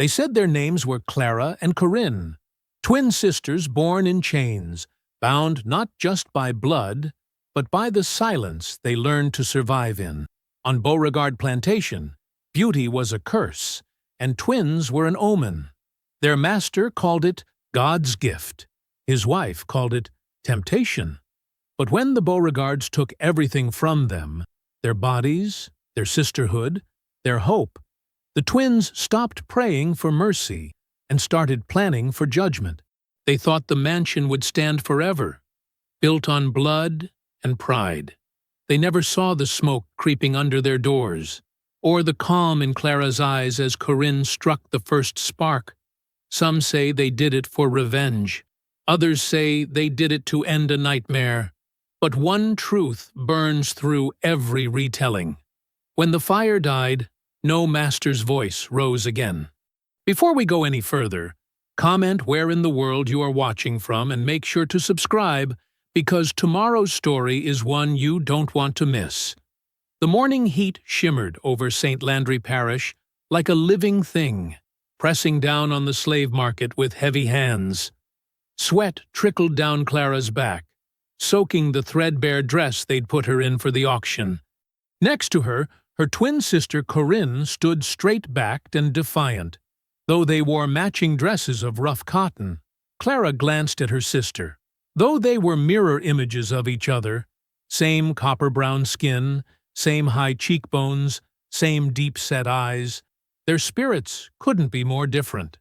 They said their names were Clara and Corinne, twin sisters born in chains, bound not just by blood, but by the silence they learned to survive in. On Beauregard Plantation, beauty was a curse, and twins were an omen. Their master called it God's gift. His wife called it temptation. But when the Beauregards took everything from them, their bodies, their sisterhood, their hope, the twins stopped praying for mercy and started planning for judgment. They thought the mansion would stand forever, built on blood and pride. They never saw the smoke creeping under their doors, or the calm in Clara's eyes as Corinne struck the first spark. Some say they did it for revenge. Others say they did it to end a nightmare. But one truth burns through every retelling. When the fire died, no master's voice rose again. Before we go any further, comment where in the world you are watching from and make sure to subscribe, because tomorrow's story is one you don't want to miss. The morning heat shimmered over St. Landry Parish like a living thing, pressing down on the slave market with heavy hands. Sweat trickled down Clara's back, soaking the threadbare dress they'd put her in for the auction. Next to her, her twin sister Corinne stood straight-backed and defiant. Though they wore matching dresses of rough cotton, Clara glanced at her sister. Though they were mirror images of each other, same copper-brown skin, same high cheekbones, same deep-set eyes, their spirits couldn't be more different.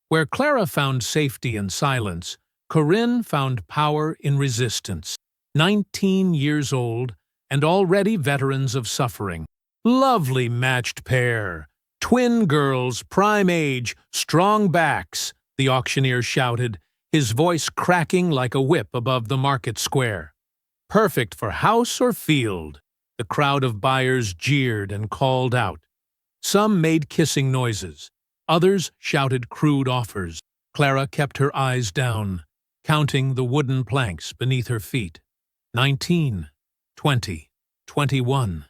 Where Clara found safety in silence, Corinne found power in resistance. 19 years old, and already veterans of suffering. Lovely matched pair. Twin girls, prime age, strong backs, the auctioneer shouted, his voice cracking like a whip above the market square. Perfect for house or field. The crowd of buyers jeered and called out. Some made kissing noises. Others shouted crude offers. Clara kept her eyes down, counting the wooden planks beneath her feet. 19, 20, 21.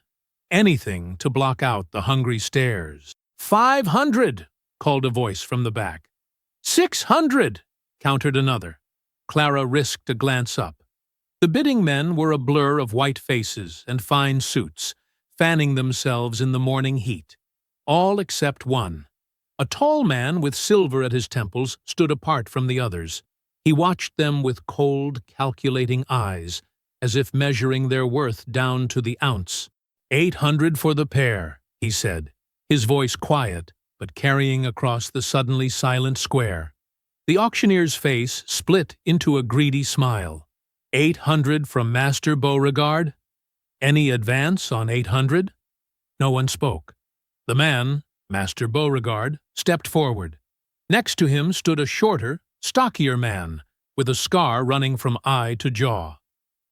Anything to block out the hungry stares. 500, called a voice from the back. 600, countered another. Clara risked a glance up. The bidding men were a blur of white faces and fine suits, fanning themselves in the morning heat. All except one. A tall man with silver at his temples stood apart from the others. He watched them with cold, calculating eyes, as if measuring their worth down to the ounce. 800 for the pair, he said, his voice quiet, but carrying across the suddenly silent square. The auctioneer's face split into a greedy smile. 800 from Master Beauregard? Any advance on 800? No one spoke. The man, Master Beauregard, stepped forward. Next to him stood a shorter, stockier man, with a scar running from eye to jaw.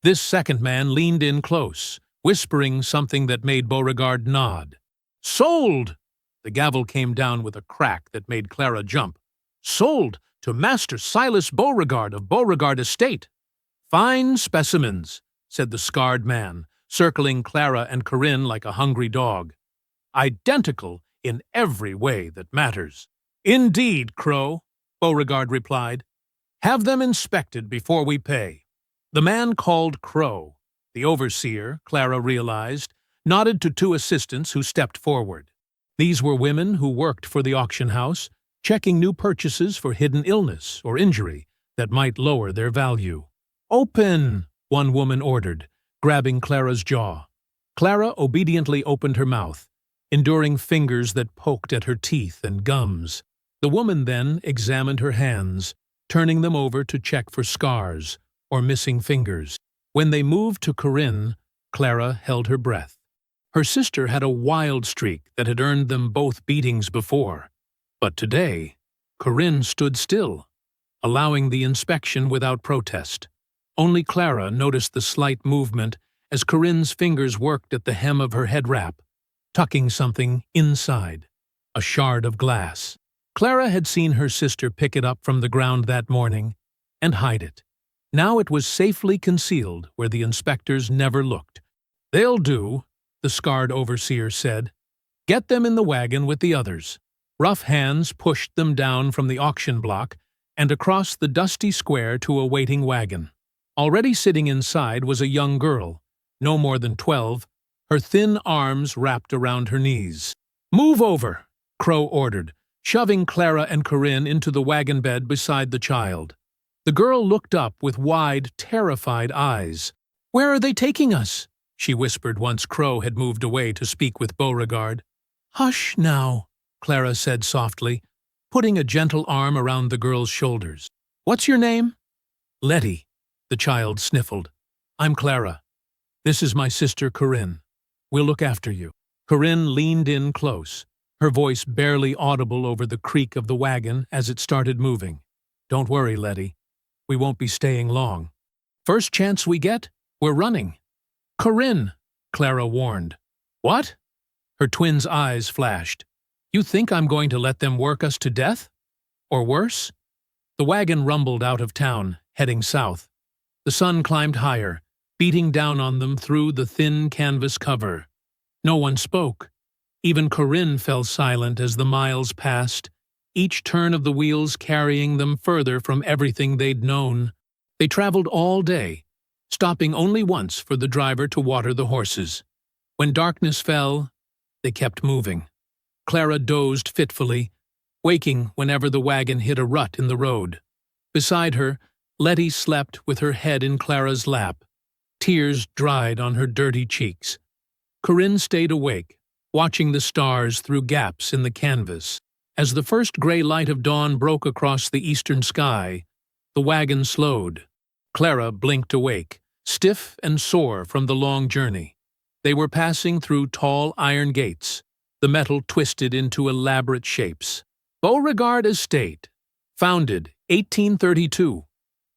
This second man leaned in close, whispering something that made Beauregard nod. Sold! The gavel came down with a crack that made Clara jump. Sold to Master Silas Beauregard of Beauregard Estate. Fine specimens, said the scarred man, circling Clara and Corinne like a hungry dog. Identical in every way that matters. Indeed, Crow, Beauregard replied. Have them inspected before we pay. The man called Crow. The overseer, Clara realized, nodded to two assistants who stepped forward. These were women who worked for the auction house, checking new purchases for hidden illness or injury that might lower their value. Open, one woman ordered, grabbing Clara's jaw. Clara obediently opened her mouth, enduring fingers that poked at her teeth and gums. The woman then examined her hands, turning them over to check for scars or missing fingers. When they moved to Corinne, Clara held her breath. Her sister had a wild streak that had earned them both beatings before. But today, Corinne stood still, allowing the inspection without protest. Only Clara noticed the slight movement as Corinne's fingers worked at the hem of her head wrap, tucking something inside, a shard of glass. Clara had seen her sister pick it up from the ground that morning and hide it. Now it was safely concealed where the inspectors never looked. They'll do, the scarred overseer said. Get them in the wagon with the others. Rough hands pushed them down from the auction block and across the dusty square to a waiting wagon. Already sitting inside was a young girl, no more than 12, her thin arms wrapped around her knees. "Move over," Crow ordered, shoving Clara and Corinne into the wagon bed beside the child. The girl looked up with wide, terrified eyes. "Where are they taking us?" she whispered once Crow had moved away to speak with Beauregard. "Hush now," Clara said softly, putting a gentle arm around the girl's shoulders. "What's your name?" "Letty," the child sniffled. "I'm Clara. This is my sister Corinne. We'll look after you." Corinne leaned in close, her voice barely audible over the creak of the wagon as it started moving. "Don't worry, Letty. We won't be staying long. First chance we get, we're running." "Corinne," Clara warned. "What?" Her twin's eyes flashed. "You think I'm going to let them work us to death? Or worse?" The wagon rumbled out of town, heading south. The sun climbed higher, beating down on them through the thin canvas cover. No one spoke. Even Corinne fell silent as the miles passed, each turn of the wheels carrying them further from everything they'd known. They traveled all day, stopping only once for the driver to water the horses. When darkness fell, they kept moving. Clara dozed fitfully, waking whenever the wagon hit a rut in the road. Beside her, Letty slept with her head in Clara's lap. Tears dried on her dirty cheeks. Corinne stayed awake, watching the stars through gaps in the canvas. As the first gray light of dawn broke across the eastern sky, the wagon slowed. Clara blinked awake, stiff and sore from the long journey. They were passing through tall iron gates, the metal twisted into elaborate shapes. "Beauregard Estate, founded 1832,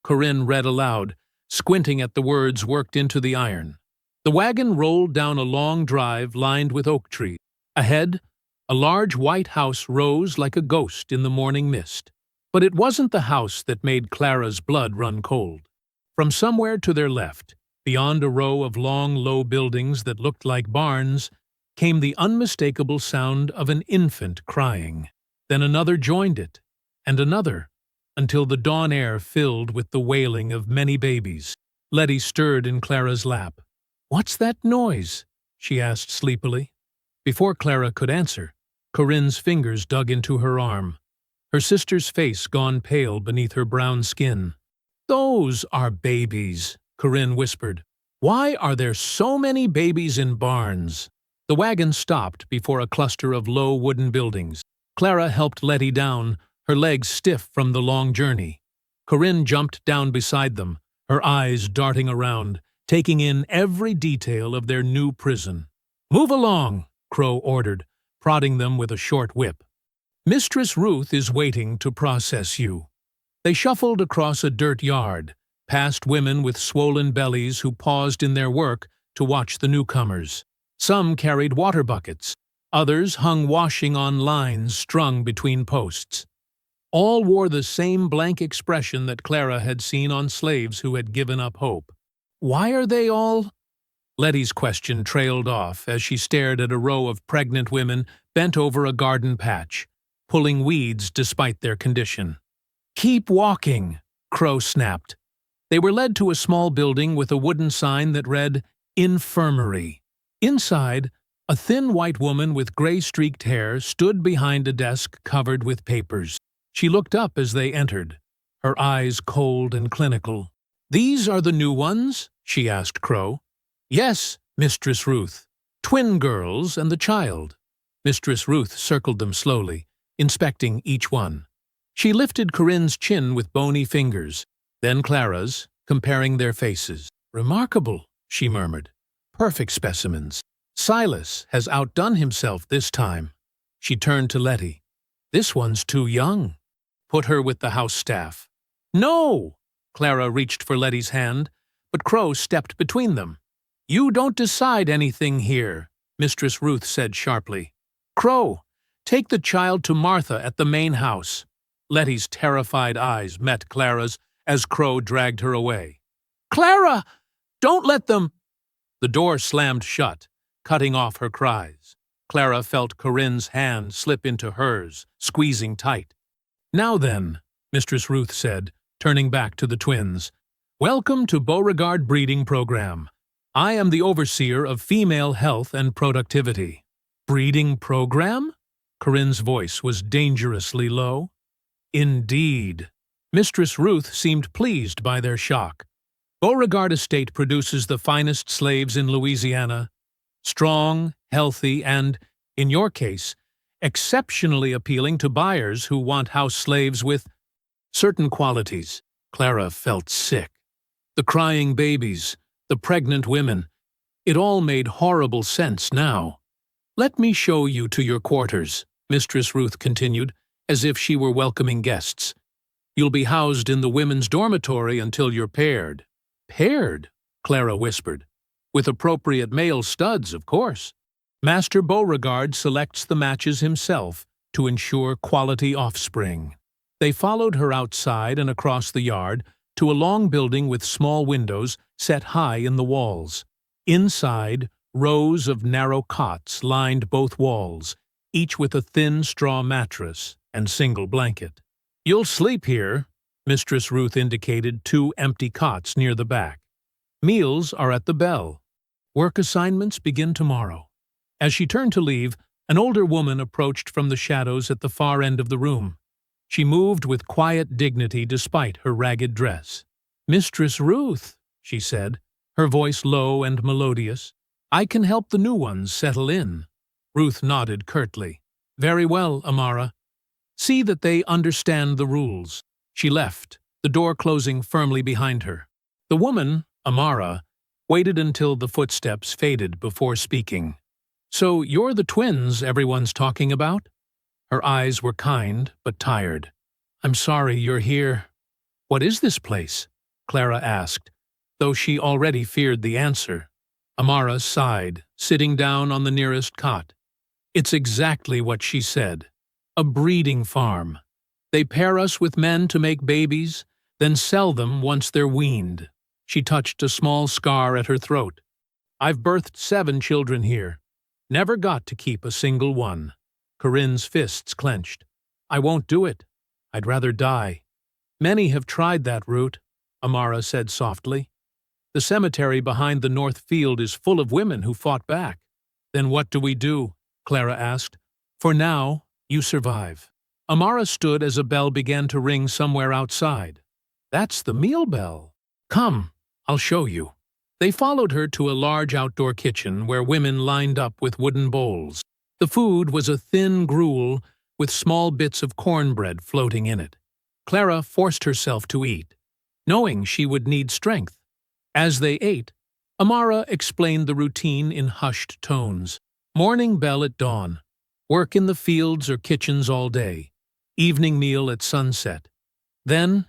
Corinne read aloud, squinting at the words worked into the iron. The wagon rolled down a long drive lined with oak trees. Ahead, a large white house rose like a ghost in the morning mist. But it wasn't the house that made Clara's blood run cold. From somewhere to their left, beyond a row of long, low buildings that looked like barns, came the unmistakable sound of an infant crying. Then another joined it, and another, until the dawn air filled with the wailing of many babies. Letty stirred in Clara's lap. "What's that noise?" she asked sleepily. Before Clara could answer, Corinne's fingers dug into her arm, her sister's face gone pale beneath her brown skin. "Those are babies," Corinne whispered. "Why are there so many babies in barns?" The wagon stopped before a cluster of low wooden buildings. Clara helped Letty down, her legs stiff from the long journey. Corinne jumped down beside them, her eyes darting around, taking in every detail of their new prison. "Move along," Crow ordered, prodding them with a short whip. "Mistress Ruth is waiting to process you." They shuffled across a dirt yard, past women with swollen bellies who paused in their work to watch the newcomers. Some carried water buckets, others hung washing on lines strung between posts. All wore the same blank expression that Clara had seen on slaves who had given up hope. "Why are they all—" Letty's question trailed off as she stared at a row of pregnant women bent over a garden patch, pulling weeds despite their condition. "Keep walking," Crow snapped. They were led to a small building with a wooden sign that read, "Infirmary." Inside, a thin white woman with gray-streaked hair stood behind a desk covered with papers. She looked up as they entered, her eyes cold and clinical. "These are the new ones?" she asked Crow. "Yes, Mistress Ruth. Twin girls and the child." Mistress Ruth circled them slowly, inspecting each one. She lifted Corinne's chin with bony fingers, then Clara's, comparing their faces. "Remarkable," she murmured. "Perfect specimens. Silas has outdone himself this time." She turned to Letty. "This one's too young. Put her with the house staff." "No!" Clara reached for Letty's hand, but Crow stepped between them. "You don't decide anything here," Mistress Ruth said sharply. "Crow, take the child to Martha at the main house." Letty's terrified eyes met Clara's as Crow dragged her away. "Clara! Don't let them—" The door slammed shut, cutting off her cries. Clara felt Corinne's hand slip into hers, squeezing tight. "Now then," Mistress Ruth said, turning back to the twins, "welcome to Beauregard Breeding Program. I am the overseer of female health and productivity." "Breeding program?" Corinne's voice was dangerously low. "Indeed." Mistress Ruth seemed pleased by their shock. "Beauregard Estate produces the finest slaves in Louisiana, strong, healthy, and, in your case, exceptionally appealing to buyers who want house slaves with certain qualities." Clara felt sick. The crying babies, the pregnant women, it all made horrible sense now. "Let me show you to your quarters," Mistress Ruth continued, as if she were welcoming guests. "You'll be housed in the women's dormitory until you're paired." "Paired?" Clara whispered. "With appropriate male studs, of course." Master Beauregard selects the matches himself to ensure quality offspring. They followed her outside and across the yard to a long building with small windows set high in the walls. Inside, rows of narrow cots lined both walls, each with a thin straw mattress and single blanket. "You'll sleep here," Mistress Ruth indicated 2 empty cots near the back. "Meals are at the bell. Work assignments begin tomorrow." As she turned to leave, an older woman approached from the shadows at the far end of the room. She moved with quiet dignity despite her ragged dress. "Mistress Ruth," she said, her voice low and melodious, "I can help the new ones settle in." Ruth nodded curtly. "Very well, Amara. See that they understand the rules." She left, the door closing firmly behind her. The woman, Amara, waited until the footsteps faded before speaking. "So you're the twins everyone's talking about?" Her eyes were kind, but tired. "I'm sorry you're here." "What is this place?" Clara asked, though she already feared the answer. Amara sighed, sitting down on the nearest cot. "It's exactly what she said. A breeding farm. They pair us with men to make babies, then sell them once they're weaned." She touched a small scar at her throat. "I've birthed 7 children here. Never got to keep a single one." Corinne's fists clenched. "I won't do it. I'd rather die." "Many have tried that route," Amara said softly. "The cemetery behind the north field is full of women who fought back." "Then what do we do?" Clara asked. "For now, you survive." Amara stood as a bell began to ring somewhere outside. "That's the meal bell. Come, I'll show you." They followed her to a large outdoor kitchen where women lined up with wooden bowls. The food was a thin gruel with small bits of cornbread floating in it. Clara forced herself to eat, knowing she would need strength. As they ate, Amara explained the routine in hushed tones. Morning bell at dawn. Work in the fields or kitchens all day. Evening meal at sunset. Then,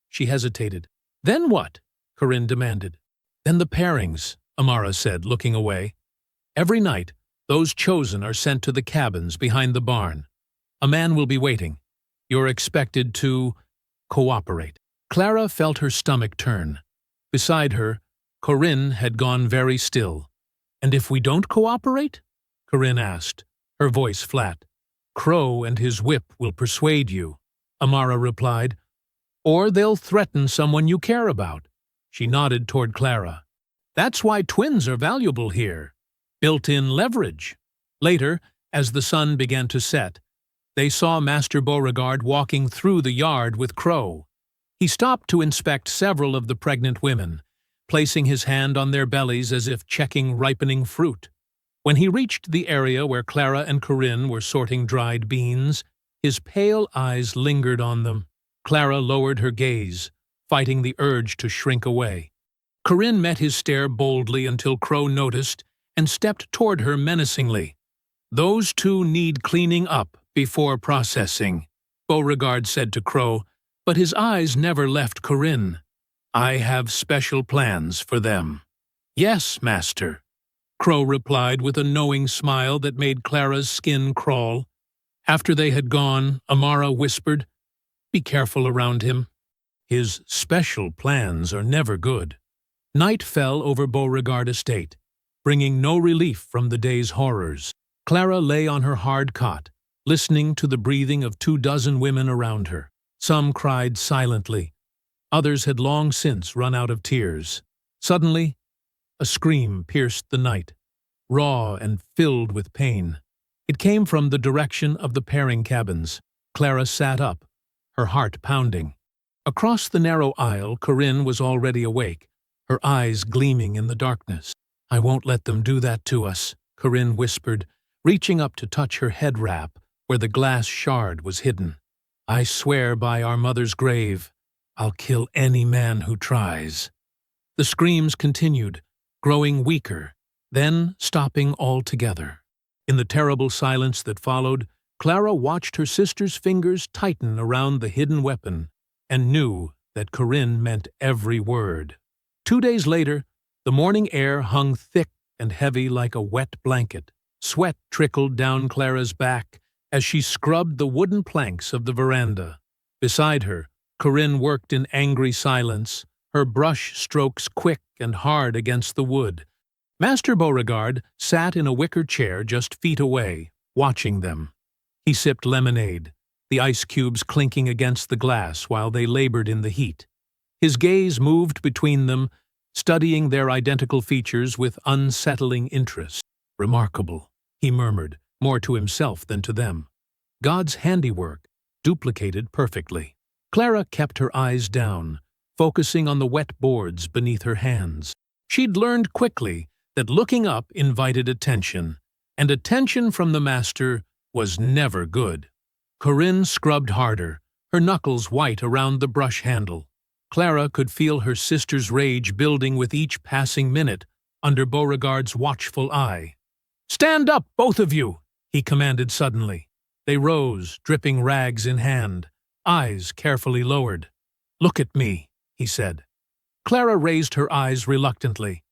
she hesitated. "Then what?" Corinne demanded. "Then the pairings," Amara said, looking away. "Every night, those chosen are sent to the cabins behind the barn. A man will be waiting. You're expected to cooperate." Clara felt her stomach turn. Beside her, Corinne had gone very still. "And if we don't cooperate?" Corinne asked, her voice flat. "Crow and his whip will persuade you," Amara replied. "Or they'll threaten someone you care about." She nodded toward Clara. "That's why twins are valuable here. Built-in leverage." Later, as the sun began to set, they saw Master Beauregard walking through the yard with Crow. He stopped to inspect several of the pregnant women, placing his hand on their bellies as if checking ripening fruit. When he reached the area where Clara and Corinne were sorting dried beans, his pale eyes lingered on them. Clara lowered her gaze, fighting the urge to shrink away. Corinne met his stare boldly until Crow noticed and stepped toward her menacingly. "Those two need cleaning up before processing," Beauregard said to Crow, but his eyes never left Corinne. "I have special plans for them." "Yes, Master," Crow replied with a knowing smile that made Clara's skin crawl. After they had gone, Amara whispered, "Be careful around him. His special plans are never good." Night fell over Beauregard Estate, bringing no relief from the day's horrors. Clara lay on her hard cot, listening to the breathing of 24 women around her. Some cried silently. Others had long since run out of tears. Suddenly, a scream pierced the night, raw and filled with pain. It came from the direction of the pairing cabins. Clara sat up, her heart pounding. Across the narrow aisle, Corinne was already awake, her eyes gleaming in the darkness. "I won't let them do that to us," Corinne whispered, reaching up to touch her head wrap where the glass shard was hidden. "I swear by our mother's grave, I'll kill any man who tries." The screams continued, growing weaker, then stopping altogether. In the terrible silence that followed, Clara watched her sister's fingers tighten around the hidden weapon and knew that Corinne meant every word. 2 days later, the morning air hung thick and heavy like a wet blanket. Sweat trickled down Clara's back as she scrubbed the wooden planks of the veranda. Beside her, Corinne worked in angry silence, her brush strokes quick and hard against the wood. Master Beauregard sat in a wicker chair just feet away, watching them. He sipped lemonade, the ice cubes clinking against the glass while they labored in the heat. His gaze moved between them, studying their identical features with unsettling interest. "Remarkable," he murmured, more to himself than to them. "God's handiwork, duplicated perfectly." Clara kept her eyes down, focusing on the wet boards beneath her hands. She'd learned quickly that looking up invited attention, and attention from the master was never good. Corinne scrubbed harder, her knuckles white around the brush handle. Clara could feel her sister's rage building with each passing minute under Beauregard's watchful eye. "Stand up, both of you!" he commanded suddenly. They rose, dripping rags in hand, eyes carefully lowered. "Look at me," he said. Clara raised her eyes reluctantly.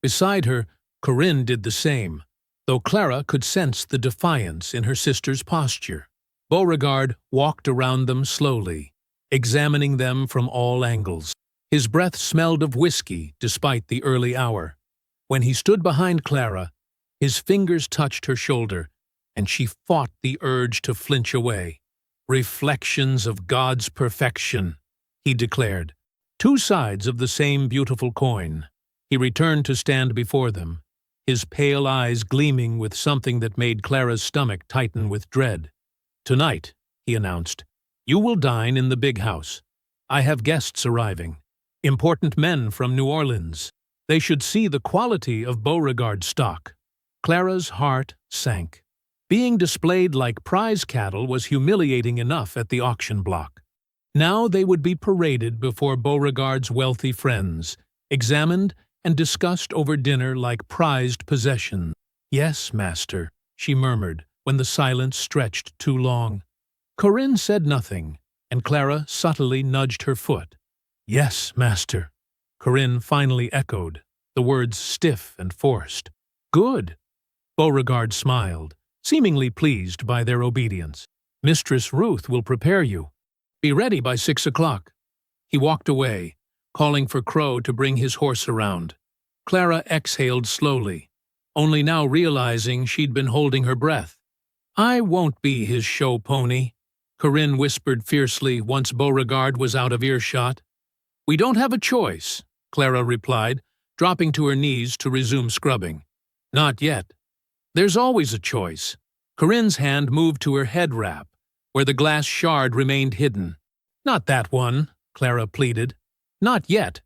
Beside her, Corinne did the same, though Clara could sense the defiance in her sister's posture. Beauregard walked around them slowly, examining them from all angles. His breath smelled of whiskey despite the early hour. When he stood behind Clara, his fingers touched her shoulder, and she fought the urge to flinch away. "Reflections of God's perfection," he declared. "Two sides of the same beautiful coin." He returned to stand before them, his pale eyes gleaming with something that made Clara's stomach tighten with dread. "Tonight," he announced, "you will dine in the big house. I have guests arriving, important men from New Orleans. They should see the quality of Beauregard stock." Clara's heart sank. Being displayed like prize cattle was humiliating enough at the auction block. Now they would be paraded before Beauregard's wealthy friends, examined and discussed over dinner like prized possessions. "Yes, master," she murmured when the silence stretched too long. Corinne said nothing, and Clara subtly nudged her foot. "Yes, master," Corinne finally echoed, the words stiff and forced. "Good." Beauregard smiled, seemingly pleased by their obedience. "Mistress Ruth will prepare you. Be ready by 6 o'clock." He walked away, calling for Crow to bring his horse around. Clara exhaled slowly, only now realizing she'd been holding her breath. "I won't be his show pony," Corinne whispered fiercely once Beauregard was out of earshot. "We don't have a choice," Clara replied, dropping to her knees to resume scrubbing. "Not yet. There's always a choice." Corinne's hand moved to her head wrap, where the glass shard remained hidden. "Not that one," Clara pleaded. "Not yet.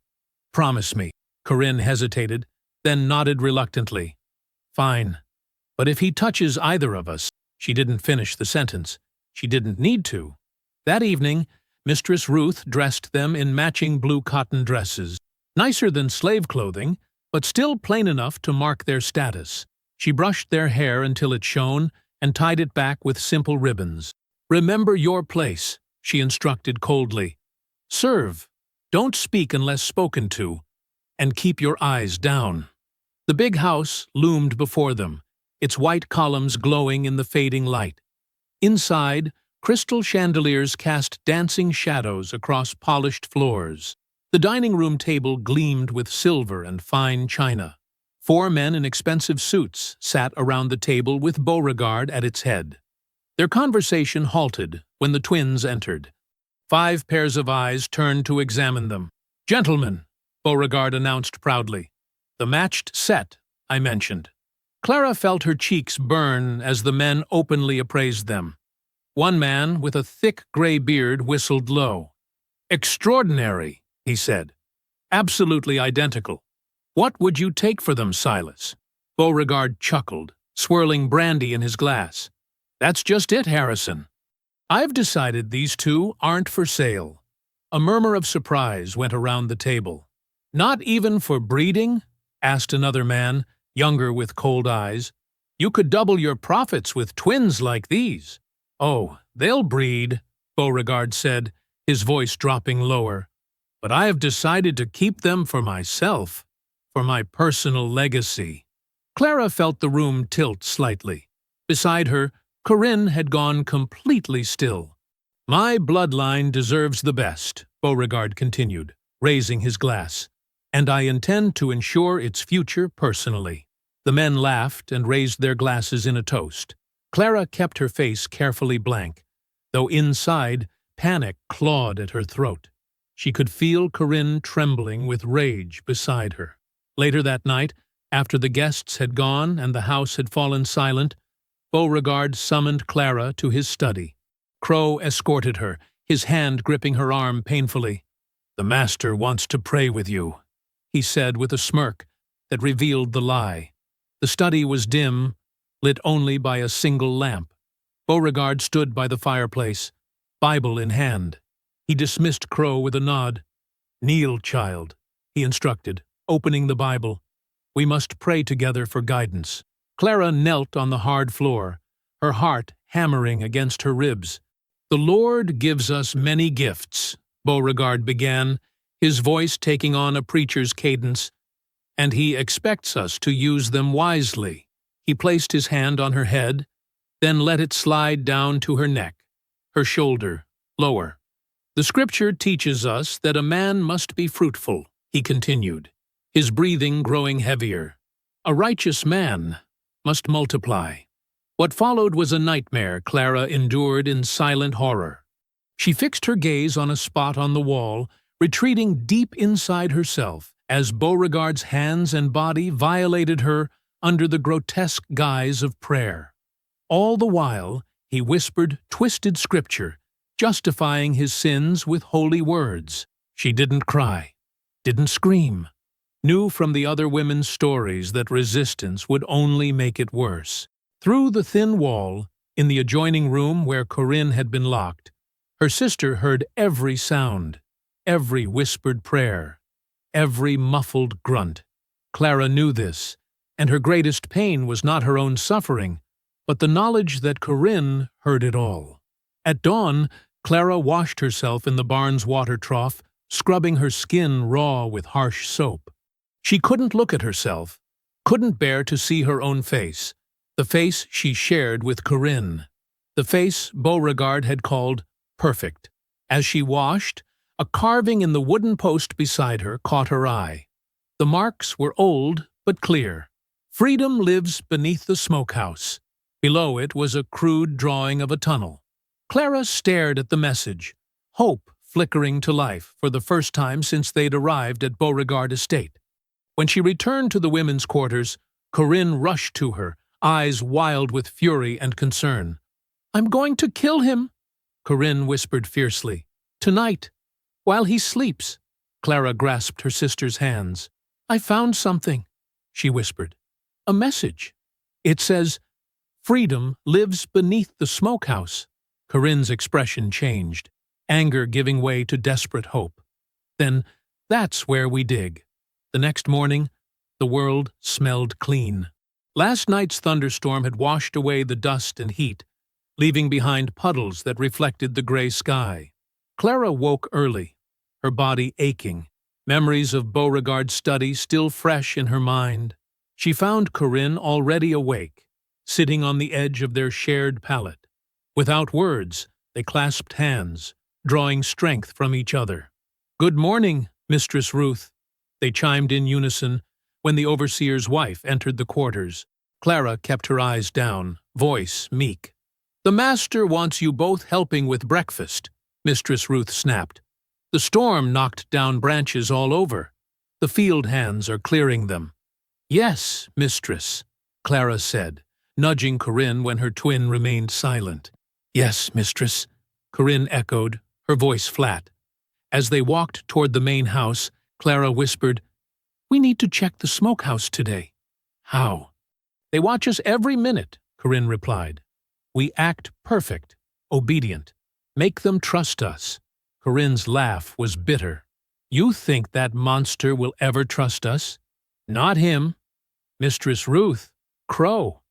Promise me." Corinne hesitated, then nodded reluctantly. "Fine. But if he touches either of us—" She didn't finish the sentence. She didn't need to. That evening, Mistress Ruth dressed them in matching blue cotton dresses, nicer than slave clothing, but still plain enough to mark their status. She brushed their hair until it shone and tied it back with simple ribbons. "Remember your place," she instructed coldly. "Serve. Don't speak unless spoken to. And keep your eyes down." The big house loomed before them, its white columns glowing in the fading light. Inside, crystal chandeliers cast dancing shadows across polished floors. The dining room table gleamed with silver and fine china. 4 men in expensive suits sat around the table with Beauregard at its head. Their conversation halted when the twins entered. 5 pairs of eyes turned to examine them. "Gentlemen," Beauregard announced proudly. "The matched set I mentioned." Clara felt her cheeks burn as the men openly appraised them. One man with a thick gray beard whistled low. "Extraordinary," he said. "Absolutely identical. What would you take for them, Silas?" Beauregard chuckled, swirling brandy in his glass. "That's just it, Harrison. I've decided these 2 aren't for sale." A murmur of surprise went around the table. "Not even for breeding?" asked another man, younger with cold eyes. "You could double your profits with twins like these." "Oh, they'll breed," Beauregard said, his voice dropping lower. "But I have decided to keep them for myself, for my personal legacy." Clara felt the room tilt slightly. Beside her, Corinne had gone completely still. "My bloodline deserves the best," Beauregard continued, raising his glass, "and I intend to ensure its future personally." The men laughed and raised their glasses in a toast. Clara kept her face carefully blank, though inside panic clawed at her throat. She could feel Corinne trembling with rage beside her. Later that night, after the guests had gone and the house had fallen silent, Beauregard summoned Clara to his study. Crow escorted her, his hand gripping her arm painfully. "The master wants to pray with you," he said with a smirk that revealed the lie. The study was dim, lit only by a single lamp. Beauregard stood by the fireplace, Bible in hand. He dismissed Crow with a nod. "Kneel, child," he instructed, opening the Bible. "We must pray together for guidance." Clara knelt on the hard floor, her heart hammering against her ribs. "The Lord gives us many gifts," Beauregard began, his voice taking on a preacher's cadence, "and He expects us to use them wisely." He placed his hand on her head, then let it slide down to her neck, her shoulder, lower. "The Scripture teaches us that a man must be fruitful," he continued, his breathing growing heavier. "A righteous man must multiply." What followed was a nightmare Clara endured in silent horror. She fixed her gaze on a spot on the wall, retreating deep inside herself, as Beauregard's hands and body violated her under the grotesque guise of prayer. All the while, he whispered twisted scripture, justifying his sins with holy words. She didn't cry, didn't scream, knew from the other women's stories that resistance would only make it worse. Through the thin wall, in the adjoining room where Corinne had been locked, her sister heard every sound, every whispered prayer, every muffled grunt. Clara knew this, and her greatest pain was not her own suffering, but the knowledge that Corinne heard it all. At dawn, Clara washed herself in the barn's water trough, scrubbing her skin raw with harsh soap. She couldn't look at herself, couldn't bear to see her own face, the face she shared with Corinne, the face Beauregard had called perfect. As she washed, a carving in the wooden post beside her caught her eye. The marks were old but clear. "Freedom lives beneath the smokehouse." Below it was a crude drawing of a tunnel. Clara stared at the message, hope flickering to life for the first time since they'd arrived at Beauregard Estate. When she returned to the women's quarters, Corinne rushed to her, eyes wild with fury and concern. "I'm going to kill him," Corinne whispered fiercely. "Tonight, while he sleeps." Clara grasped her sister's hands. "I found something," she whispered. "A message. It says, 'Freedom lives beneath the smokehouse.'" Corinne's expression changed, anger giving way to desperate hope. "Then that's where we dig." The next morning, the world smelled clean. Last night's thunderstorm had washed away the dust and heat, leaving behind puddles that reflected the gray sky. Clara woke early, her body aching, memories of Beauregard's study still fresh in her mind. She found Corinne already awake, sitting on the edge of their shared pallet. Without words, they clasped hands, drawing strength from each other. "Good morning, Mistress Ruth," they chimed in unison, when the overseer's wife entered the quarters. Clara kept her eyes down, voice meek. "The master wants you both helping with breakfast," Mistress Ruth snapped. "The storm knocked down branches all over. The field hands are clearing them." "Yes, mistress," Clara said, nudging Corinne when her twin remained silent. "Yes, mistress," Corinne echoed, her voice flat. As they walked toward the main house, Clara whispered, "We need to check the smokehouse today." "How?" "They watch us every minute," Corinne replied. "We act perfect, obedient. Make them trust us." Corinne's laugh was bitter. "You think that monster will ever trust us?" "Not him. Mistress Ruth, Crow.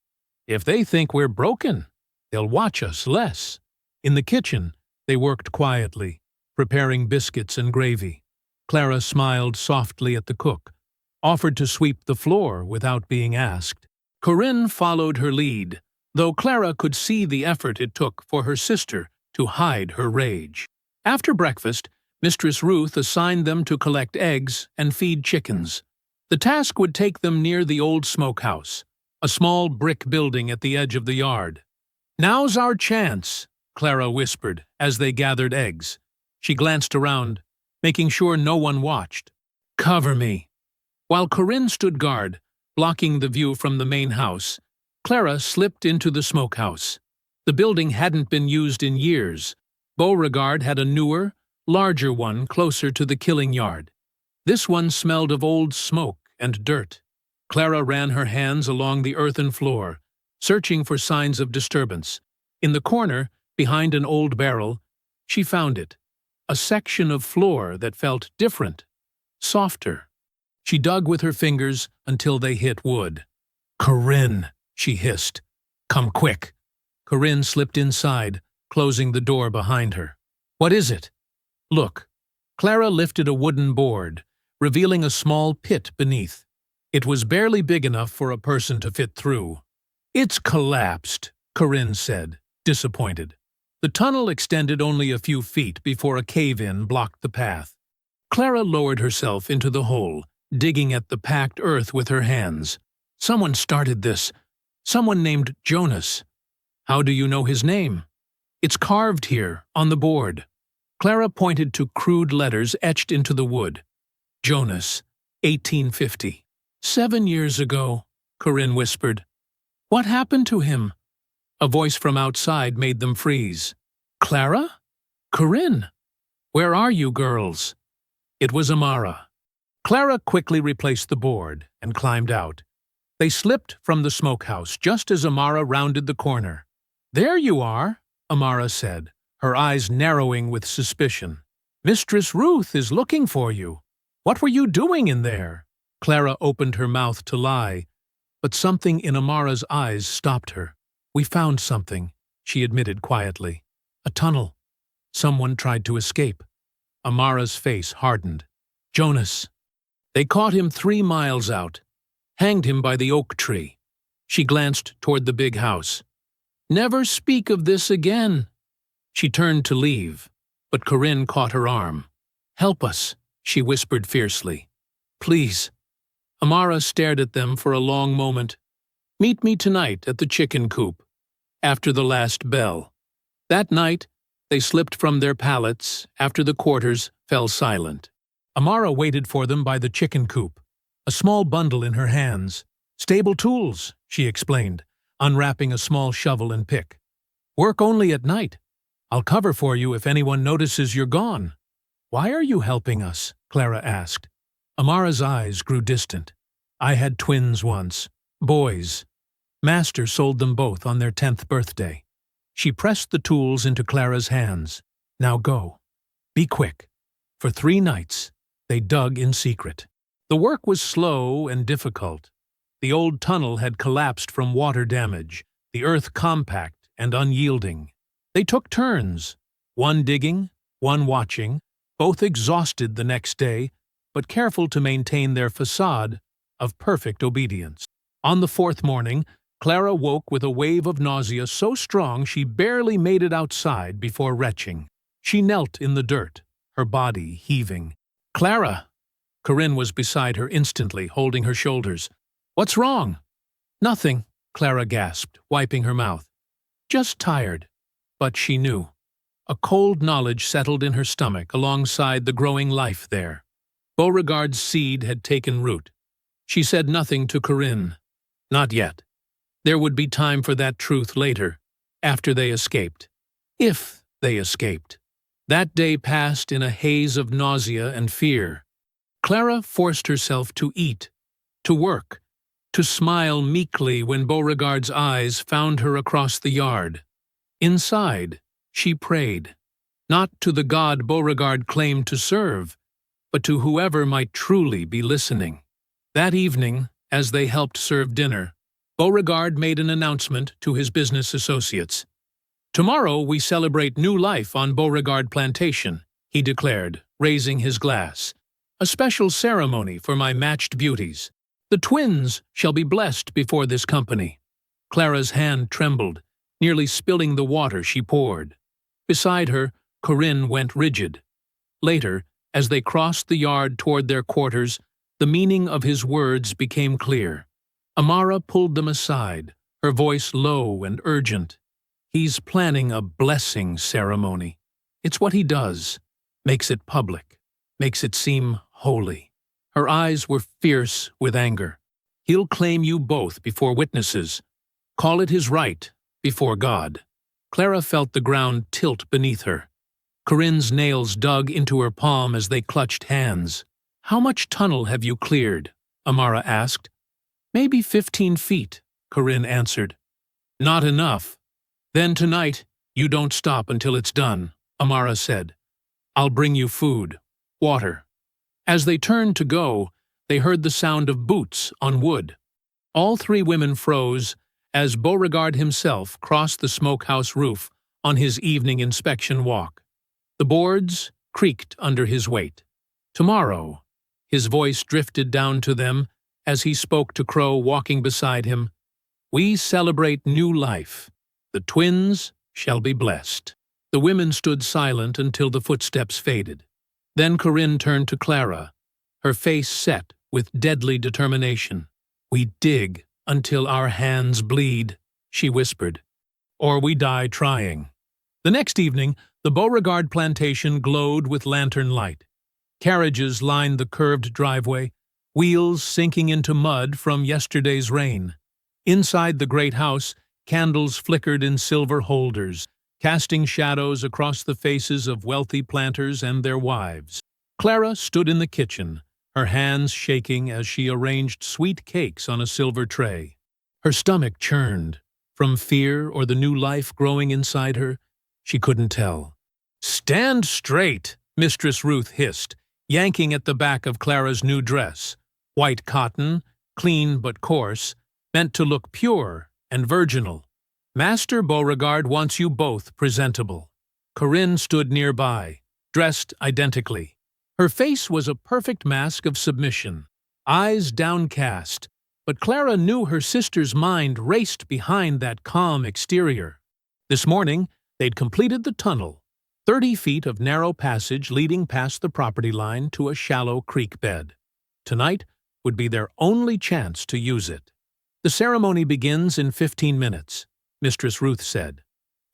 If they think we're broken, they'll watch us less." In the kitchen, they worked quietly, preparing biscuits and gravy. Clara smiled softly at the cook, offered to sweep the floor without being asked. Corinne followed her lead, though Clara could see the effort it took for her sister to hide her rage. After breakfast, Mistress Ruth assigned them to collect eggs and feed chickens. The task would take them near the old smokehouse, a small brick building at the edge of the yard. "Now's our chance," Clara whispered as they gathered eggs. She glanced around, making sure no one watched. "Cover me." While Corinne stood guard, blocking the view from the main house, Clara slipped into the smokehouse. The building hadn't been used in years. Beauregard had a newer, larger one closer to the killing yard. This one smelled of old smoke and dirt. Clara ran her hands along the earthen floor, searching for signs of disturbance. In the corner, behind an old barrel, she found it, a section of floor that felt different, softer. She dug with her fingers until they hit wood. "Corinne," she hissed. "Come quick." Corinne slipped inside, closing the door behind her. "What is it?" "Look." Clara lifted a wooden board, revealing a small pit beneath. It was barely big enough for a person to fit through. "It's collapsed," Corinne said, disappointed. The tunnel extended only a few feet before a cave-in blocked the path. Clara lowered herself into the hole, digging at the packed earth with her hands. "Someone started this. Someone named Jonas." "How do you know his name?" "It's carved here, on the board." Clara pointed to crude letters etched into the wood. "Jonas, 1850. 7 years ago," Corinne whispered. "What happened to him?" A voice from outside made them freeze. "Clara? Corinne? Where are you girls?" It was Amara. Clara quickly replaced the board and climbed out. They slipped from the smokehouse just as Amara rounded the corner. "There you are," Amara said, her eyes narrowing with suspicion. "Mistress Ruth is looking for you. What were you doing in there?" Clara opened her mouth to lie, but something in Amara's eyes stopped her. "We found something," she admitted quietly. "A tunnel. Someone tried to escape." Amara's face hardened. "Jonas. They caught him 3 miles out. Hanged him by the oak tree." She glanced toward the big house. "Never speak of this again." She turned to leave, but Corinne caught her arm. "Help us," she whispered fiercely. "Please." Amara stared at them for a long moment. "Meet me tonight at the chicken coop, after the last bell." That night, they slipped from their pallets after the quarters fell silent. Amara waited for them by the chicken coop, a small bundle in her hands. "Stable tools," she explained, unwrapping a small shovel and pick. "Work only at night. I'll cover for you if anyone notices you're gone." "Why are you helping us?" Clara asked. Amara's eyes grew distant. "I had twins once. Boys. Master sold them both on their 10th birthday." She pressed the tools into Clara's hands. "Now go. Be quick." For 3 nights, they dug in secret. The work was slow and difficult. The old tunnel had collapsed from water damage, the earth compact and unyielding. They took turns, one digging, one watching, both exhausted the next day, but careful to maintain their facade of perfect obedience. On the 4th morning, Clara woke with a wave of nausea so strong she barely made it outside before retching. She knelt in the dirt, her body heaving. "Clara!" Corinne was beside her instantly, holding her shoulders. "What's wrong?" "Nothing," Clara gasped, wiping her mouth. "Just tired." But she knew. A cold knowledge settled in her stomach alongside the growing life there. Beauregard's seed had taken root. She said nothing to Corinne. Not yet. There would be time for that truth later, after they escaped. If they escaped. That day passed in a haze of nausea and fear. Clara forced herself to eat, to work, to smile meekly when Beauregard's eyes found her across the yard. Inside, she prayed, not to the God Beauregard claimed to serve, but to whoever might truly be listening. That evening, as they helped serve dinner, Beauregard made an announcement to his business associates. "Tomorrow we celebrate new life on Beauregard Plantation," he declared, raising his glass. "A special ceremony for my matched beauties. The twins shall be blessed before this company." Clara's hand trembled, nearly spilling the water she poured. Beside her, Corinne went rigid. Later, as they crossed the yard toward their quarters, the meaning of his words became clear. Amara pulled them aside, her voice low and urgent. "He's planning a blessing ceremony. It's what he does. Makes it public. Makes it seem holy." Her eyes were fierce with anger. "He'll claim you both before witnesses. Call it his right before God." Clara felt the ground tilt beneath her. Corinne's nails dug into her palm as they clutched hands. "How much tunnel have you cleared?" Amara asked. "Maybe 15 feet, Corinne answered. "Not enough." "Then tonight, you don't stop until it's done," Amara said. "I'll bring you food, water." As they turned to go, they heard the sound of boots on wood. All three women froze as Beauregard himself crossed the smokehouse roof on his evening inspection walk. The boards creaked under his weight. "Tomorrow," his voice drifted down to them as he spoke to Crow walking beside him, "we celebrate new life. The twins shall be blessed." The women stood silent until the footsteps faded. Then Corinne turned to Clara, her face set with deadly determination. "We dig until our hands bleed," she whispered, "or we die trying." The next evening, the Beauregard plantation glowed with lantern light. Carriages lined the curved driveway, wheels sinking into mud from yesterday's rain. Inside the great house, candles flickered in silver holders, casting shadows across the faces of wealthy planters and their wives. Clara stood in the kitchen, her hands shaking as she arranged sweet cakes on a silver tray. Her stomach churned. From fear or the new life growing inside her, she couldn't tell. "Stand straight," Mistress Ruth hissed, yanking at the back of Clara's new dress. White cotton, clean but coarse, meant to look pure and virginal. "Master Beauregard wants you both presentable." Corinne stood nearby, dressed identically. Her face was a perfect mask of submission, eyes downcast, but Clara knew her sister's mind raced behind that calm exterior. This morning, they'd completed the tunnel, 30 feet of narrow passage leading past the property line to a shallow creek bed. Tonight would be their only chance to use it. "The ceremony begins in 15 minutes, Mistress Ruth said.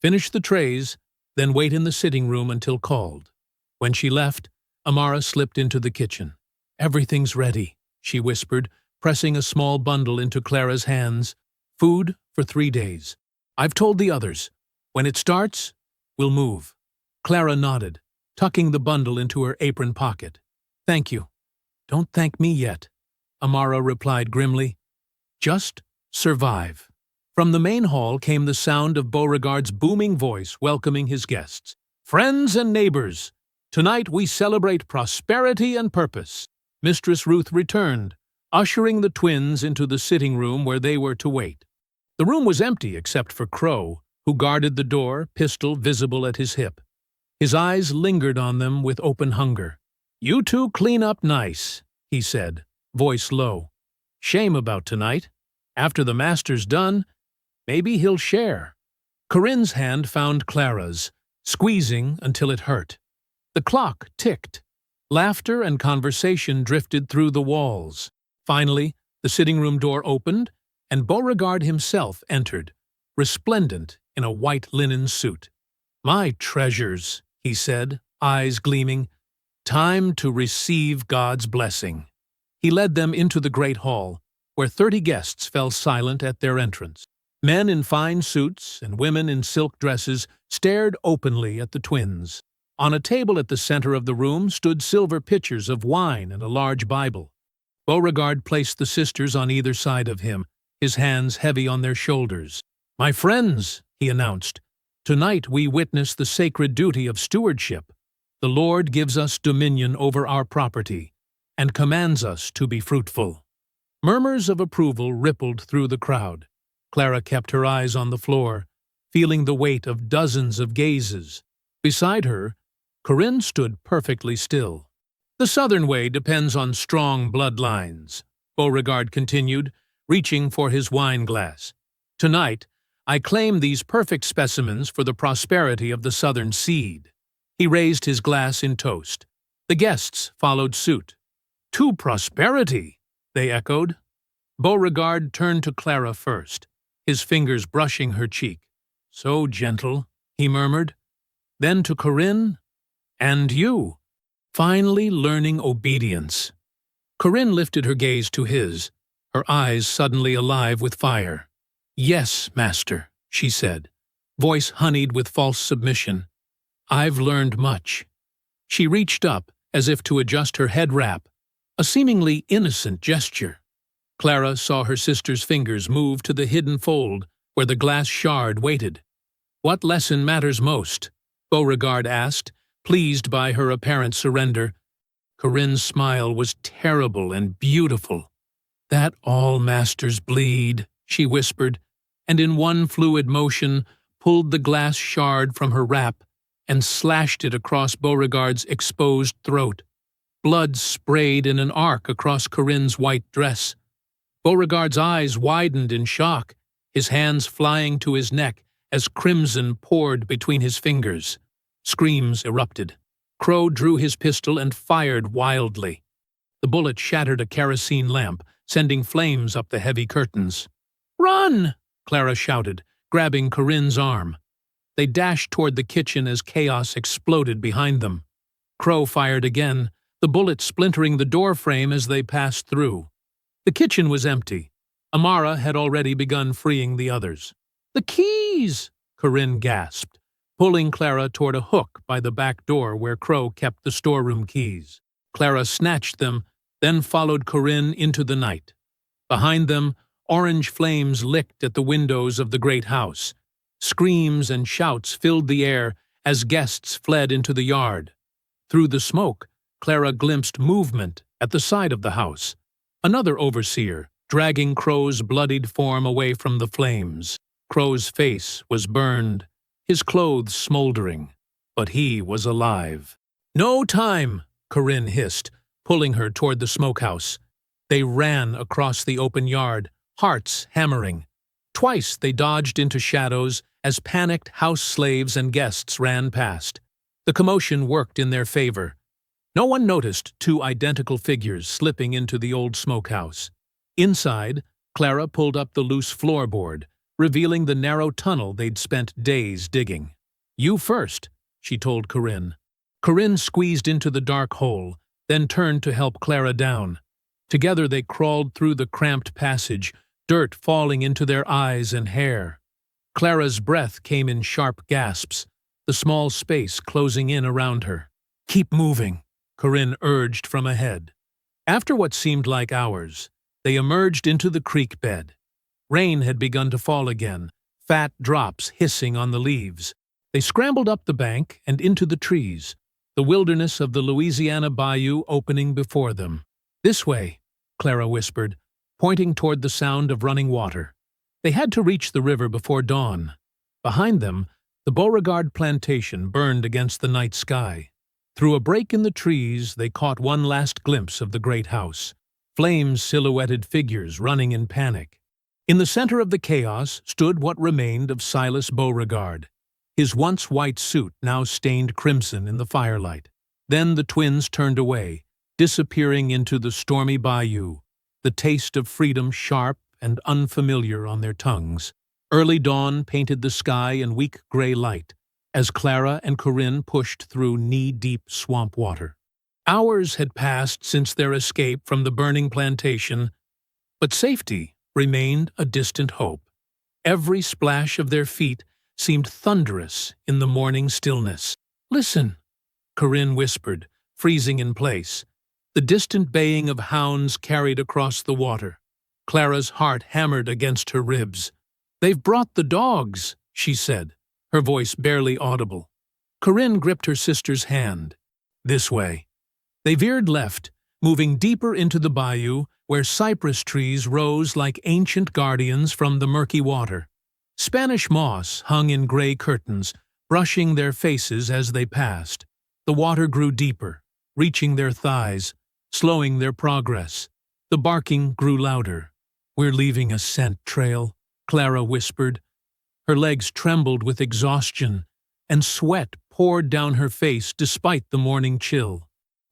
"Finish the trays, then wait in the sitting room until called." When she left, Amara slipped into the kitchen. "Everything's ready," she whispered, pressing a small bundle into Clara's hands. "Food for 3 days. I've told the others. When it starts, we'll move." Clara nodded, tucking the bundle into her apron pocket. "Thank you." "Don't thank me yet," Amara replied grimly. "Just survive." From the main hall came the sound of Beauregard's booming voice welcoming his guests. "Friends and neighbors, tonight we celebrate prosperity and purpose." Mistress Ruth returned, ushering the twins into the sitting room where they were to wait. The room was empty except for Crow, who guarded the door, pistol visible at his hip. His eyes lingered on them with open hunger. "You two clean up nice," he said, voice low. "Shame about tonight. After the master's done, maybe he'll share." Corinne's hand found Clara's, squeezing until it hurt. The clock ticked. Laughter and conversation drifted through the walls. Finally, the sitting room door opened, and Beauregard himself entered, resplendent in a white linen suit. "My treasures," he said, eyes gleaming. "Time to receive God's blessing." He led them into the great hall, where 30 guests fell silent at their entrance. Men in fine suits and women in silk dresses stared openly at the twins. On a table at the center of the room stood silver pitchers of wine and a large Bible. Beauregard placed the sisters on either side of him, his hands heavy on their shoulders. "My friends," he announced, "tonight we witness the sacred duty of stewardship. The Lord gives us dominion over our property and commands us to be fruitful." Murmurs of approval rippled through the crowd. Clara kept her eyes on the floor, feeling the weight of dozens of gazes. Beside her, Corinne stood perfectly still. "The Southern way depends on strong bloodlines," Beauregard continued, reaching for his wine glass. "Tonight, I claim these perfect specimens for the prosperity of the Southern seed." He raised his glass in toast. The guests followed suit. "To prosperity," they echoed. Beauregard turned to Clara first, his fingers brushing her cheek. "So gentle," he murmured. Then to Corinne, "And you," finally learning obedience. Corinne lifted her gaze to his, her eyes suddenly alive with fire. "Yes, master," she said, voice honeyed with false submission. "I've learned much." She reached up, as if to adjust her head wrap, a seemingly innocent gesture. Clara saw her sister's fingers move to the hidden fold where the glass shard waited. "What lesson matters most?" Beauregard asked, pleased by her apparent surrender. Corinne's smile was terrible and beautiful. "That all masters bleed," she whispered, and in one fluid motion pulled the glass shard from her wrap and slashed it across Beauregard's exposed throat. Blood sprayed in an arc across Corinne's white dress. Beauregard's eyes widened in shock, his hands flying to his neck as crimson poured between his fingers. Screams erupted. Crow drew his pistol and fired wildly. The bullet shattered a kerosene lamp, sending flames up the heavy curtains. "Run!" Clara shouted, grabbing Corinne's arm. They dashed toward the kitchen as chaos exploded behind them. Crow fired again, the bullet splintering the door frame as they passed through. The kitchen was empty. Amara had already begun freeing the others. "The keys!" Corinne gasped, pulling Clara toward a hook by the back door where Crow kept the storeroom keys. Clara snatched them, then followed Corinne into the night. Behind them, orange flames licked at the windows of the great house. Screams and shouts filled the air as guests fled into the yard. Through the smoke, Clara glimpsed movement at the side of the house. Another overseer, dragging Crow's bloodied form away from the flames. Crow's face was burned, his clothes smoldering, but he was alive. "No time!" Corinne hissed, pulling her toward the smokehouse. They ran across the open yard, hearts hammering. Twice they dodged into shadows as panicked house slaves and guests ran past. The commotion worked in their favor. No one noticed two identical figures slipping into the old smokehouse. Inside, Clara pulled up the loose floorboard, revealing the narrow tunnel they'd spent days digging. "You first," she told Corinne. Corinne squeezed into the dark hole, then turned to help Clara down. Together they crawled through the cramped passage, dirt falling into their eyes and hair. Clara's breath came in sharp gasps, the small space closing in around her. "Keep moving," Corinne urged from ahead. After what seemed like hours, they emerged into the creek bed. Rain had begun to fall again, fat drops hissing on the leaves. They scrambled up the bank and into the trees, the wilderness of the Louisiana bayou opening before them. "This way," Clara whispered, pointing toward the sound of running water. They had to reach the river before dawn. Behind them, the Beauregard plantation burned against the night sky. Through a break in the trees, they caught one last glimpse of the great house. Flames silhouetted figures running in panic. In the center of the chaos stood what remained of Silas Beauregard, his once white suit now stained crimson in the firelight. Then the twins turned away, disappearing into the stormy bayou, the taste of freedom sharp and unfamiliar on their tongues. Early dawn painted the sky in weak gray light as Clara and Corinne pushed through knee-deep swamp water. Hours had passed since their escape from the burning plantation, but safety remained a distant hope. Every splash of their feet seemed thunderous in the morning stillness. "Listen," Corinne whispered, freezing in place. The distant baying of hounds carried across the water. Clara's heart hammered against her ribs. "They've brought the dogs," she said, her voice barely audible. Corinne gripped her sister's hand. "This way." They veered left, moving deeper into the bayou where cypress trees rose like ancient guardians from the murky water. Spanish moss hung in gray curtains, brushing their faces as they passed. The water grew deeper, reaching their thighs, slowing their progress. The barking grew louder. "We're leaving a scent trail," Clara whispered. Her legs trembled with exhaustion, and sweat poured down her face despite the morning chill.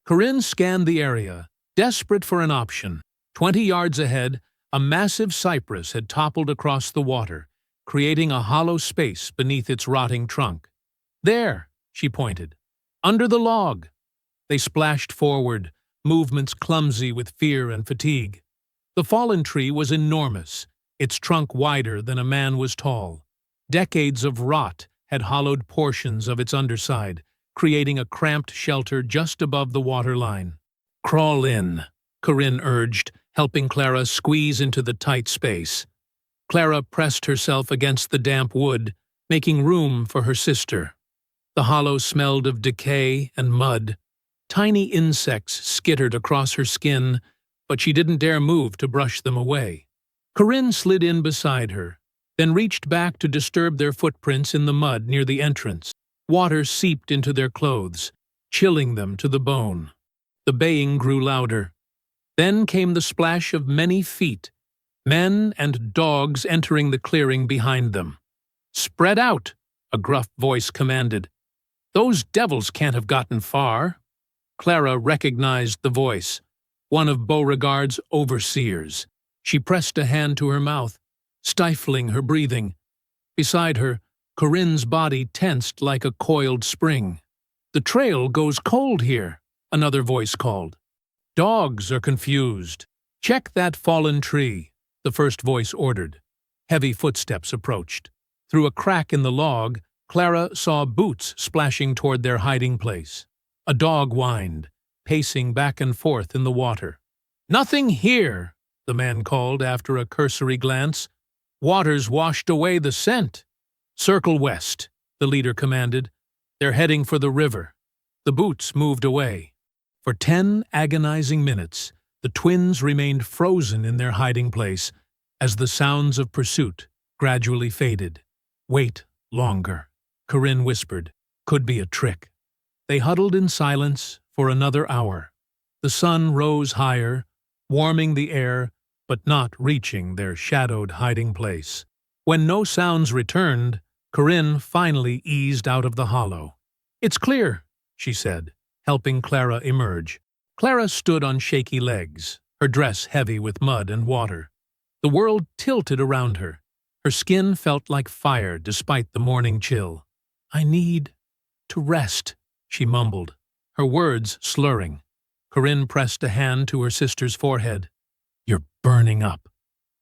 Corinne scanned the area, desperate for an option. 20 yards ahead, a massive cypress had toppled across the water, creating a hollow space beneath its rotting trunk. "There," she pointed. "Under the log." They splashed forward, movements clumsy with fear and fatigue. The fallen tree was enormous, its trunk wider than a man was tall. Decades of rot had hollowed portions of its underside, creating a cramped shelter just above the waterline. "Crawl in," Corinne urged, helping Clara squeeze into the tight space. Clara pressed herself against the damp wood, making room for her sister. The hollow smelled of decay and mud. Tiny insects skittered across her skin, but she didn't dare move to brush them away. Corinne slid in beside her, then reached back to disturb their footprints in the mud near the entrance. Water seeped into their clothes, chilling them to the bone. The baying grew louder. Then came the splash of many feet, men and dogs entering the clearing behind them. "Spread out," a gruff voice commanded. "Those devils can't have gotten far." Clara recognized the voice, one of Beauregard's overseers. She pressed a hand to her mouth, stifling her breathing. Beside her, Corinne's body tensed like a coiled spring. "The trail goes cold here," another voice called. "Dogs are confused. Check that fallen tree," the first voice ordered. Heavy footsteps approached. Through a crack in the log, Clara saw boots splashing toward their hiding place. A dog whined, pacing back and forth in the water. "Nothing here," the man called after a cursory glance. "Water's washed away the scent." "Circle west," the leader commanded. "They're heading for the river." The boots moved away. For 10 agonizing minutes, the twins remained frozen in their hiding place as the sounds of pursuit gradually faded. "Wait longer," Corinne whispered. "Could be a trick." They huddled in silence for another hour. The sun rose higher, warming the air, but not reaching their shadowed hiding place. When no sounds returned, Corinne finally eased out of the hollow. "It's clear," she said, helping Clara emerge. Clara stood on shaky legs, her dress heavy with mud and water. The world tilted around her. Her skin felt like fire despite the morning chill. "I need to rest," she mumbled, her words slurring. Corinne pressed a hand to her sister's forehead. "You're burning up."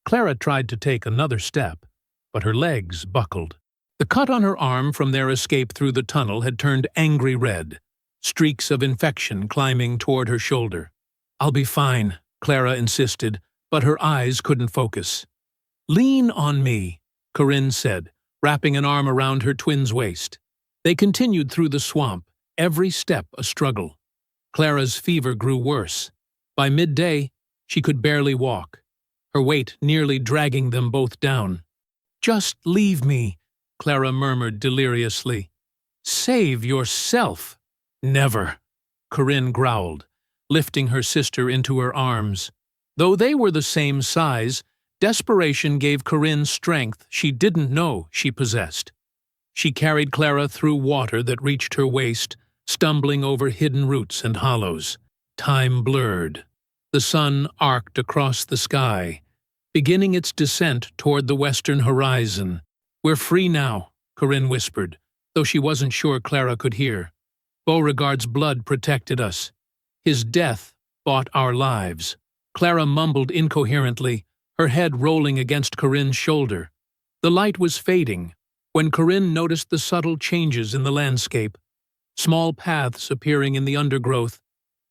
Clara tried to take another step, but her legs buckled. The cut on her arm from their escape through the tunnel had turned angry red, streaks of infection climbing toward her shoulder. "I'll be fine," Clara insisted, but her eyes couldn't focus. "Lean on me," Corinne said, wrapping an arm around her twin's waist. They continued through the swamp, every step a struggle. Clara's fever grew worse. By midday, she could barely walk, her weight nearly dragging them both down. "Just leave me," Clara murmured deliriously. "Save yourself." "Never," Corinne growled, lifting her sister into her arms. Though they were the same size, desperation gave Corinne strength she didn't know she possessed. She carried Clara through water that reached her waist, stumbling over hidden roots and hollows. Time blurred. The sun arced across the sky, beginning its descent toward the western horizon. "We're free now," Corinne whispered, though she wasn't sure Clara could hear. "Beauregard's blood protected us. His death bought our lives." Clara mumbled incoherently, her head rolling against Corinne's shoulder. The light was fading when Corinne noticed the subtle changes in the landscape. Small paths appearing in the undergrowth,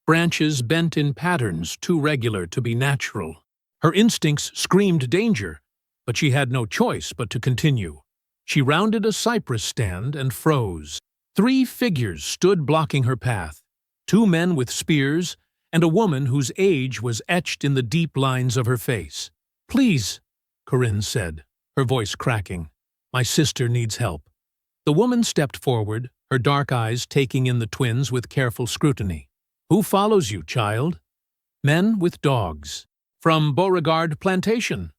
branches bent in patterns too regular to be natural. Her instincts screamed danger, but she had no choice but to continue. She rounded a cypress stand and froze. 3 figures stood blocking her path, 2 men with spears and a woman whose age was etched in the deep lines of her face. "Please," Corinne said, her voice cracking. "My sister needs help." The woman stepped forward, her dark eyes taking in the twins with careful scrutiny. "Who follows you, child?" "Men with dogs. From Beauregard Plantation."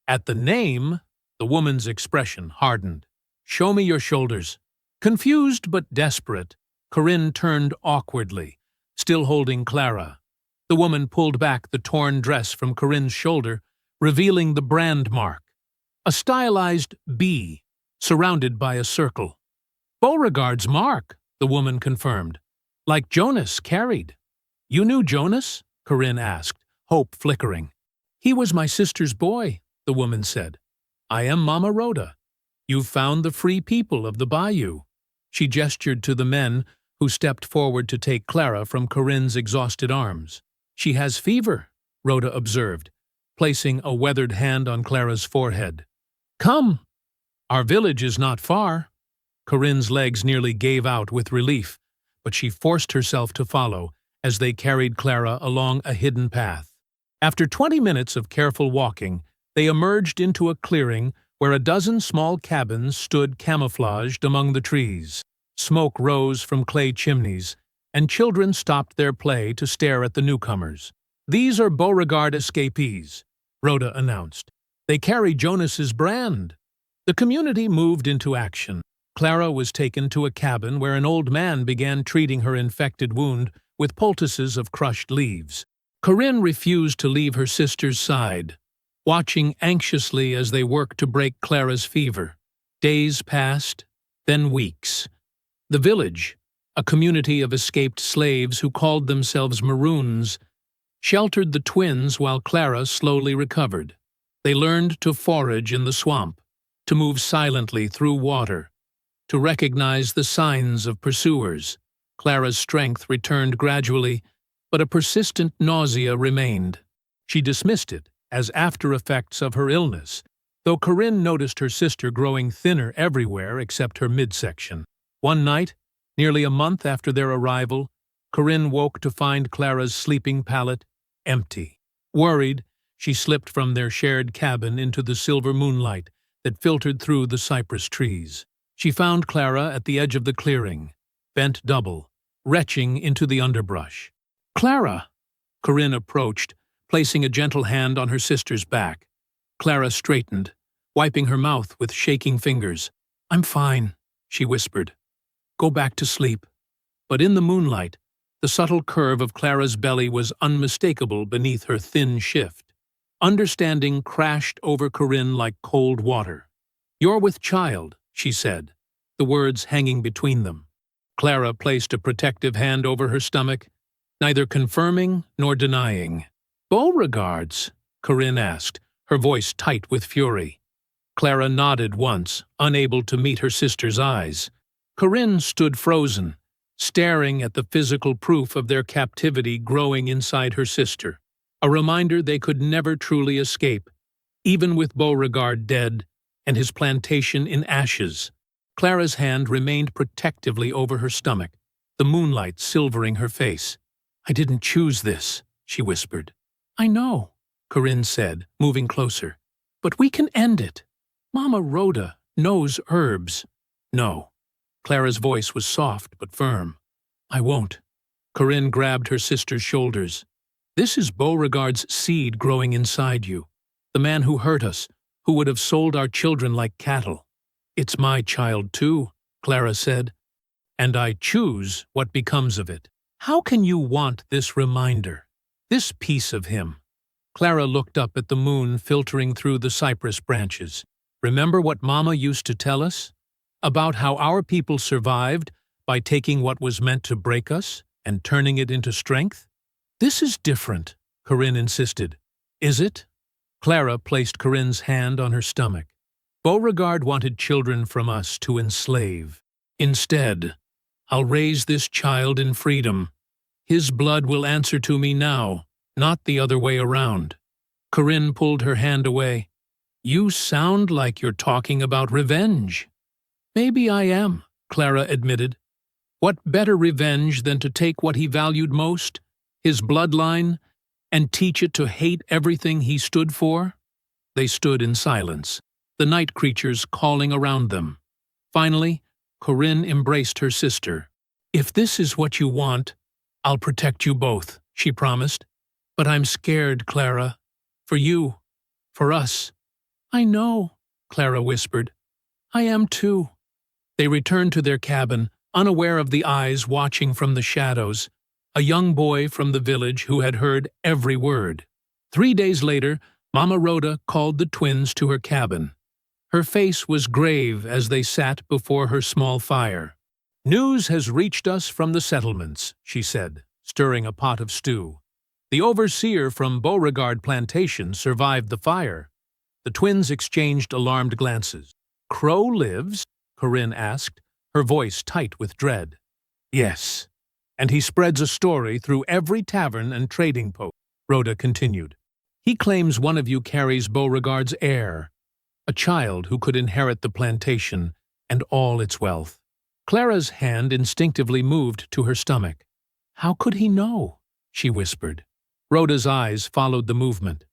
At the name, the woman's expression hardened. "Show me your shoulders." Confused but desperate, Corinne turned awkwardly, still holding Clara. The woman pulled back the torn dress from Corinne's shoulder, revealing the brand mark, a stylized B surrounded by a circle. "Beauregard's mark," the woman confirmed. "Like Jonas carried." "You knew Jonas?" Corinne asked, hope flickering. "He was my sister's boy," the woman said. "I am Mama Rhoda. You've found the free people of the bayou." She gestured to the men who stepped forward to take Clara from Corinne's exhausted arms. "She has fever," Rhoda observed, placing a weathered hand on Clara's forehead. "Come! Our village is not far." Corinne's legs nearly gave out with relief, but she forced herself to follow as they carried Clara along a hidden path. After 20 minutes of careful walking, they emerged into a clearing where a dozen small cabins stood camouflaged among the trees. Smoke rose from clay chimneys, and children stopped their play to stare at the newcomers. "These are Beauregard escapees," Rhoda announced. "They carry Jonas's brand." The community moved into action. Clara was taken to a cabin where an old man began treating her infected wound with poultices of crushed leaves. Corinne refused to leave her sister's side, watching anxiously as they worked to break Clara's fever. Days passed, then weeks. The village, a community of escaped slaves who called themselves Maroons, sheltered the twins while Clara slowly recovered. They learned to forage in the swamp, to move silently through water, to recognize the signs of pursuers. Clara's strength returned gradually, but a persistent nausea remained. She dismissed it as after-effects of her illness, though Corinne noticed her sister growing thinner everywhere except her midsection. One night, nearly a month after their arrival, Corinne woke to find Clara's sleeping pallet empty. Worried, she slipped from their shared cabin into the silver moonlight that filtered through the cypress trees. She found Clara at the edge of the clearing, bent double, retching into the underbrush. "Clara!" Corinne approached, placing a gentle hand on her sister's back. Clara straightened, wiping her mouth with shaking fingers. "I'm fine," she whispered. "Go back to sleep." But in the moonlight, the subtle curve of Clara's belly was unmistakable beneath her thin shift. Understanding crashed over Corinne like cold water. "You're with child," she said, the words hanging between them. Clara placed a protective hand over her stomach, neither confirming nor denying. "Beauregards?" Corinne asked, her voice tight with fury. Clara nodded once, unable to meet her sister's eyes. Corinne stood frozen, staring at the physical proof of their captivity growing inside her sister, a reminder they could never truly escape, even with Beauregard dead and his plantation in ashes. Clara's hand remained protectively over her stomach, the moonlight silvering her face. "I didn't choose this," she whispered. "I know," Corinne said, moving closer. "But we can end it. Mama Rhoda knows herbs." "No." Clara's voice was soft but firm. "I won't." Corinne grabbed her sister's shoulders. "This is Beauregard's seed growing inside you. The man who hurt us, who would have sold our children like cattle." "It's my child, too," Clara said. and I choose what becomes of it. How can you want this reminder, this piece of him? Clara looked up at the moon filtering through the cypress branches. Remember what Mama used to tell us? About how our people survived by taking what was meant to break us and turning it into strength? This is different, Corinne insisted. Is it? Clara placed Corinne's hand on her stomach. Beauregard wanted children from us to enslave. Instead, I'll raise this child in freedom. His blood will answer to me now, not the other way around. Corinne pulled her hand away. You sound like you're talking about revenge. Maybe I am, Clara admitted. What better revenge than to take what he valued most, his bloodline, and teach it to hate everything he stood for? They stood in silence, the night creatures calling around them. Finally, Corinne embraced her sister. If this is what you want, I'll protect you both, she promised. But I'm scared, Clara. For you. For us. I know, Clara whispered. I am too. They returned to their cabin, unaware of the eyes watching from the shadows, a young boy from the village who had heard every word. 3 days later, Mama Rhoda called the twins to her cabin. Her face was grave as they sat before her small fire. News has reached us from the settlements, she said, stirring a pot of stew. The overseer from Beauregard Plantation survived the fire. The twins exchanged alarmed glances. Crow lives? Corinne asked, her voice tight with dread. Yes, and he spreads a story through every tavern and trading post, Rhoda continued. He claims one of you carries Beauregard's heir, a child who could inherit the plantation and all its wealth. Clara's hand instinctively moved to her stomach. How could he know? She whispered. Rhoda's eyes followed the movement.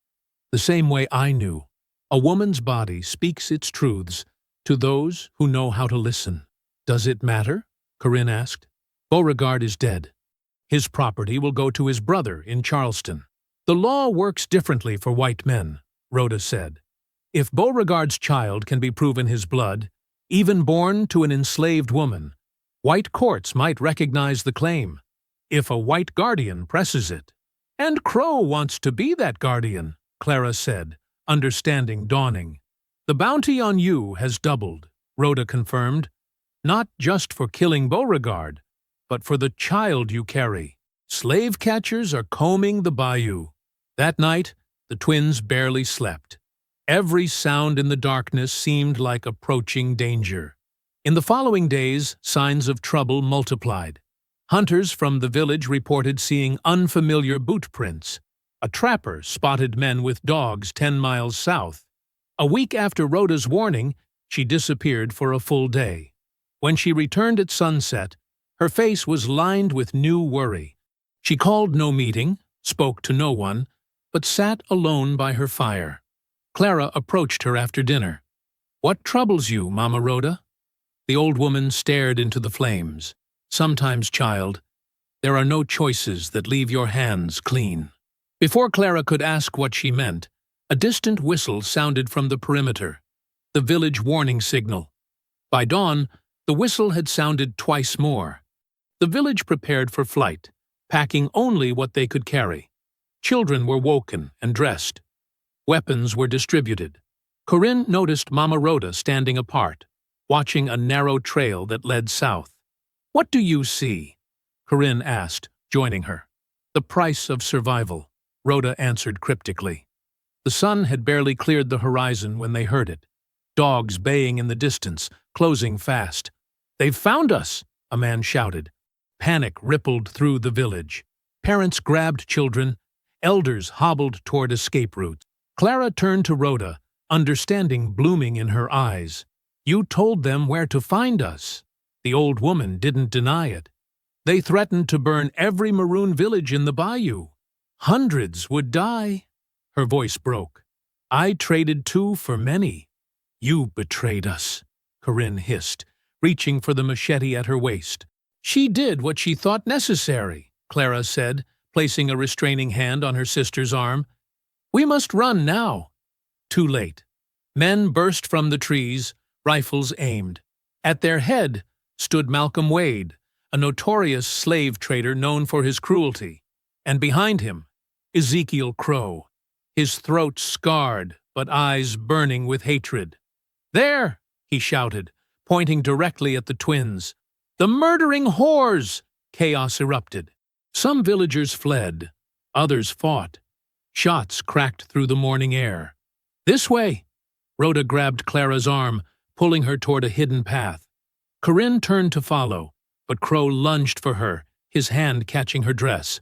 The same way I knew. A woman's body speaks its truths to those who know how to listen. Does it matter? Corinne asked. Beauregard is dead. His property will go to his brother in Charleston. The law works differently for white men, Rhoda said. If Beauregard's child can be proven his blood, even born to an enslaved woman, white courts might recognize the claim, if a white guardian presses it. And Crow wants to be that guardian, Clara said, understanding dawning. The bounty on you has doubled, Rhoda confirmed, not just for killing Beauregard, but for the child you carry. Slave catchers are combing the bayou. That night, the twins barely slept. Every sound in the darkness seemed like approaching danger. In the following days, signs of trouble multiplied. Hunters from the village reported seeing unfamiliar boot prints. A trapper spotted men with dogs 10 miles south. A week after Rhoda's warning, she disappeared for a full day. When she returned at sunset, her face was lined with new worry. She called no meeting, spoke to no one, but sat alone by her fire. Clara approached her after dinner. What troubles you, Mama Rhoda? The old woman stared into the flames. Sometimes, child, there are no choices that leave your hands clean. Before Clara could ask what she meant, a distant whistle sounded from the perimeter, the village warning signal. By dawn, the whistle had sounded twice more. The village prepared for flight, packing only what they could carry. Children were woken and dressed. Weapons were distributed. Corinne noticed Mama Rhoda standing apart, watching a narrow trail that led south. What do you see? Corinne asked, joining her. The price of survival, Rhoda answered cryptically. The sun had barely cleared the horizon when they heard it. Dogs baying in the distance, closing fast. They've found us, a man shouted. Panic rippled through the village. Parents grabbed children. Elders hobbled toward escape routes. Clara turned to Rhoda, understanding blooming in her eyes. You told them where to find us. The old woman didn't deny it. They threatened to burn every maroon village in the bayou. Hundreds would die. Her voice broke. I traded 2 for many. You betrayed us, Corinne hissed, reaching for the machete at her waist. She did what she thought necessary, Clara said, placing a restraining hand on her sister's arm. We must run now. Too late. Men burst from the trees, rifles aimed. At their head stood Malcolm Wade, a notorious slave trader known for his cruelty, and behind him, Ezekiel Crow, his throat scarred but eyes burning with hatred. "There!" he shouted, pointing directly at the twins. "The murdering whores!" Chaos erupted. Some villagers fled, others fought. Shots cracked through the morning air. "This way!" Rhoda grabbed Clara's arm, pulling her toward a hidden path. Corinne turned to follow, but Crow lunged for her, his hand catching her dress.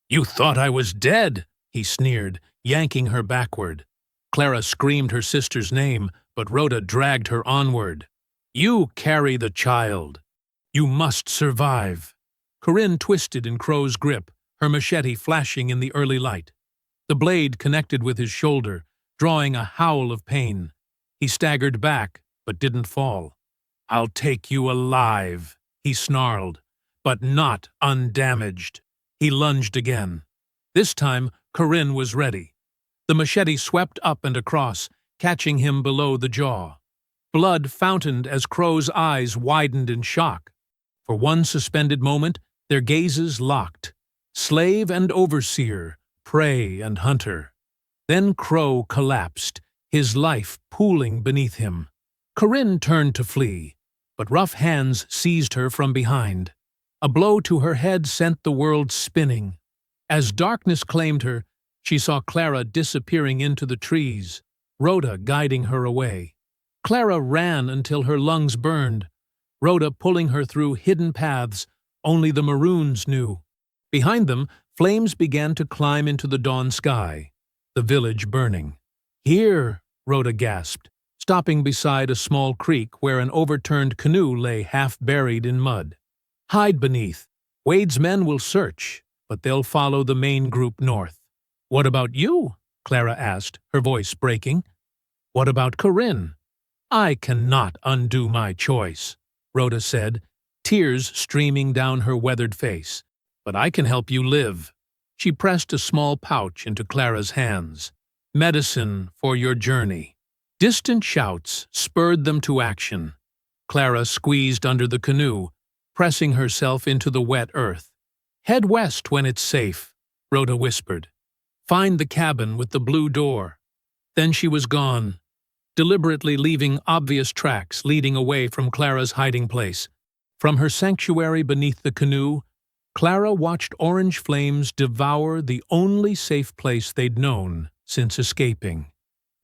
"You thought I was dead!" he sneered, yanking her backward. Clara screamed her sister's name, but Rhoda dragged her onward. "You carry the child. You must survive." Corinne twisted in Crow's grip, her machete flashing in the early light. The blade connected with his shoulder, drawing a howl of pain. He staggered back, but didn't fall. "I'll take you alive," he snarled, "but not undamaged." He lunged again. This time, Corinne was ready. The machete swept up and across, catching him below the jaw. Blood fountained as Crow's eyes widened in shock. For one suspended moment, their gazes locked. Slave and overseer, prey and hunter. Then Crow collapsed, his life pooling beneath him. Corinne turned to flee, but rough hands seized her from behind. A blow to her head sent the world spinning. As darkness claimed her, she saw Clara disappearing into the trees, Rhoda guiding her away. Clara ran until her lungs burned, Rhoda pulling her through hidden paths only the Maroons knew. Behind them, flames began to climb into the dawn sky, the village burning. "Here," Rhoda gasped, stopping beside a small creek where an overturned canoe lay half buried in mud. "Hide beneath. Wade's men will search, but they'll follow the main group north." "What about you?" Clara asked, her voice breaking. "What about Corinne?" "I cannot undo my choice," Rhoda said, tears streaming down her weathered face. "But I can help you live." She pressed a small pouch into Clara's hands. "Medicine for your journey." Distant shouts spurred them to action. Clara squeezed under the canoe, pressing herself into the wet earth. "Head west when it's safe," Rhoda whispered. "Find the cabin with the blue door." Then she was gone, deliberately leaving obvious tracks leading away from Clara's hiding place. From her sanctuary beneath the canoe, Clara watched orange flames devour the only safe place they'd known since escaping.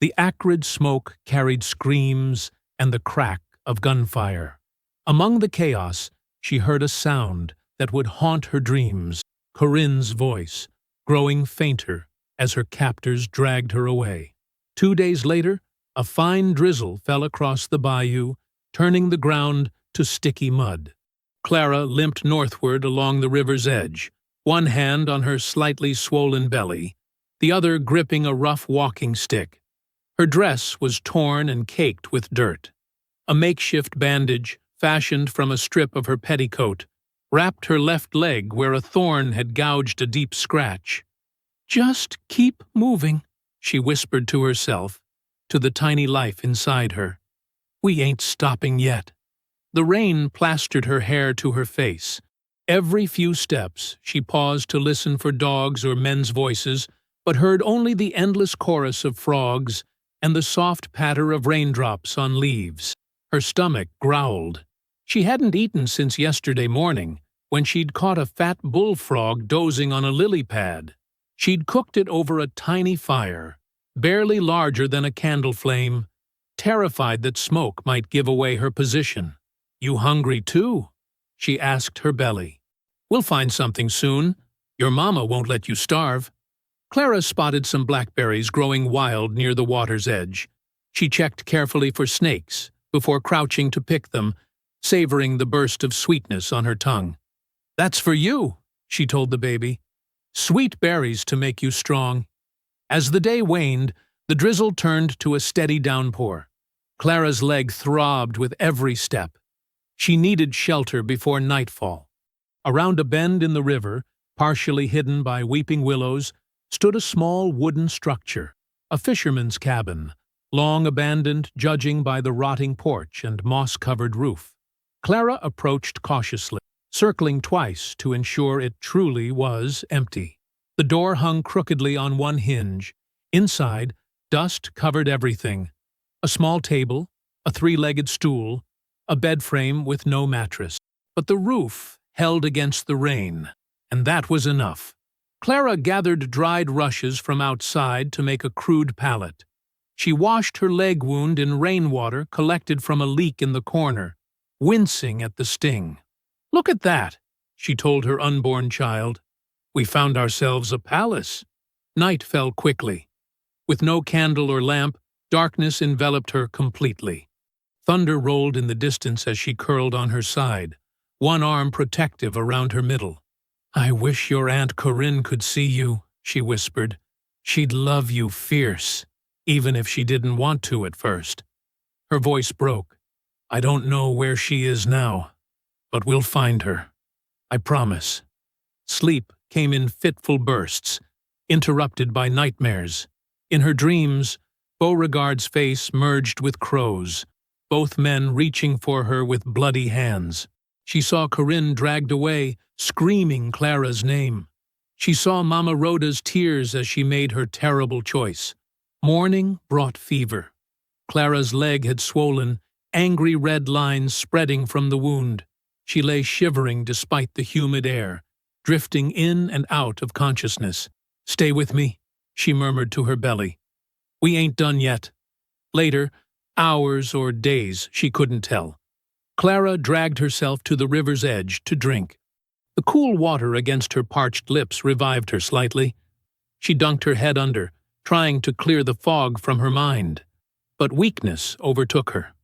The acrid smoke carried screams and the crack of gunfire. Among the chaos, she heard a sound that would haunt her dreams, Corinne's voice, growing fainter as her captors dragged her away. 2 days later, a fine drizzle fell across the bayou, turning the ground to sticky mud. Clara limped northward along the river's edge, one hand on her slightly swollen belly, the other gripping a rough walking stick. Her dress was torn and caked with dirt. A makeshift bandage, fashioned from a strip of her petticoat, wrapped her left leg where a thorn had gouged a deep scratch. "Just keep moving," she whispered to herself, to the tiny life inside her. "We ain't stopping yet." The rain plastered her hair to her face. Every few steps, she paused to listen for dogs or men's voices, but heard only the endless chorus of frogs and the soft patter of raindrops on leaves. Her stomach growled. She hadn't eaten since yesterday morning, when she'd caught a fat bullfrog dozing on a lily pad. She'd cooked it over a tiny fire, barely larger than a candle flame, terrified that smoke might give away her position. "You hungry too?" she asked her belly. "We'll find something soon. Your mama won't let you starve." Clara spotted some blackberries growing wild near the water's edge. She checked carefully for snakes before crouching to pick them, savoring the burst of sweetness on her tongue. "That's for you," she told the baby. "Sweet berries to make you strong." As the day waned, the drizzle turned to a steady downpour. Clara's leg throbbed with every step. She needed shelter before nightfall. Around a bend in the river, partially hidden by weeping willows, stood a small wooden structure, a fisherman's cabin, long abandoned judging by the rotting porch and moss-covered roof. Clara approached cautiously, circling twice to ensure it truly was empty. The door hung crookedly on one hinge. Inside, dust covered everything. A small table, a three-legged stool, a bed frame with no mattress. But the roof held against the rain, and that was enough. Clara gathered dried rushes from outside to make a crude pallet. She washed her leg wound in rainwater collected from a leak in the corner, wincing at the sting. "Look at that," she told her unborn child. "We found ourselves a palace." Night fell quickly. With no candle or lamp, darkness enveloped her completely. Thunder rolled in the distance as she curled on her side, one arm protective around her middle. "I wish your Aunt Corinne could see you," she whispered. "She'd love you fierce, even if she didn't want to at first." Her voice broke. "I don't know where she is now, but we'll find her. I promise." Sleep came in fitful bursts, interrupted by nightmares. In her dreams, Beauregard's face merged with Crow's, both men reaching for her with bloody hands. She saw Corinne dragged away, screaming Clara's name. She saw Mama Rhoda's tears as she made her terrible choice. Morning brought fever. Clara's leg had swollen, angry red lines spreading from the wound. She lay shivering despite the humid air, drifting in and out of consciousness. "Stay with me," she murmured to her belly. "We ain't done yet." Later, hours or days, she couldn't tell, Clara dragged herself to the river's edge to drink. The cool water against her parched lips revived her slightly. She dunked her head under, trying to clear the fog from her mind. But weakness overtook her.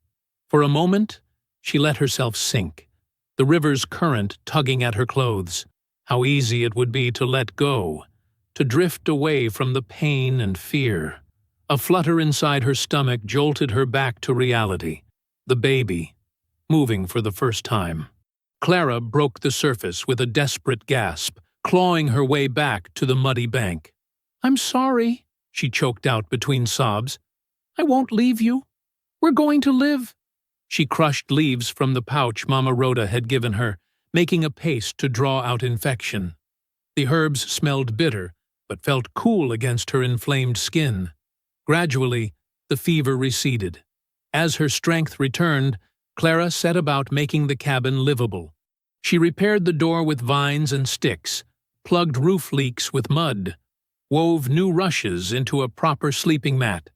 For a moment, she let herself sink, the river's current tugging at her clothes. How easy it would be to let go, to drift away from the pain and fear. A flutter inside her stomach jolted her back to reality. The baby, moving for the first time. Clara broke the surface with a desperate gasp, clawing her way back to the muddy bank. "I'm sorry," she choked out between sobs. "I won't leave you. We're going to live." She crushed leaves from the pouch Mama Rhoda had given her, making a paste to draw out infection. The herbs smelled bitter, but felt cool against her inflamed skin. Gradually, the fever receded. As her strength returned, Clara set about making the cabin livable. She repaired the door with vines and sticks, plugged roof leaks with mud, wove new rushes into a proper sleeping mat.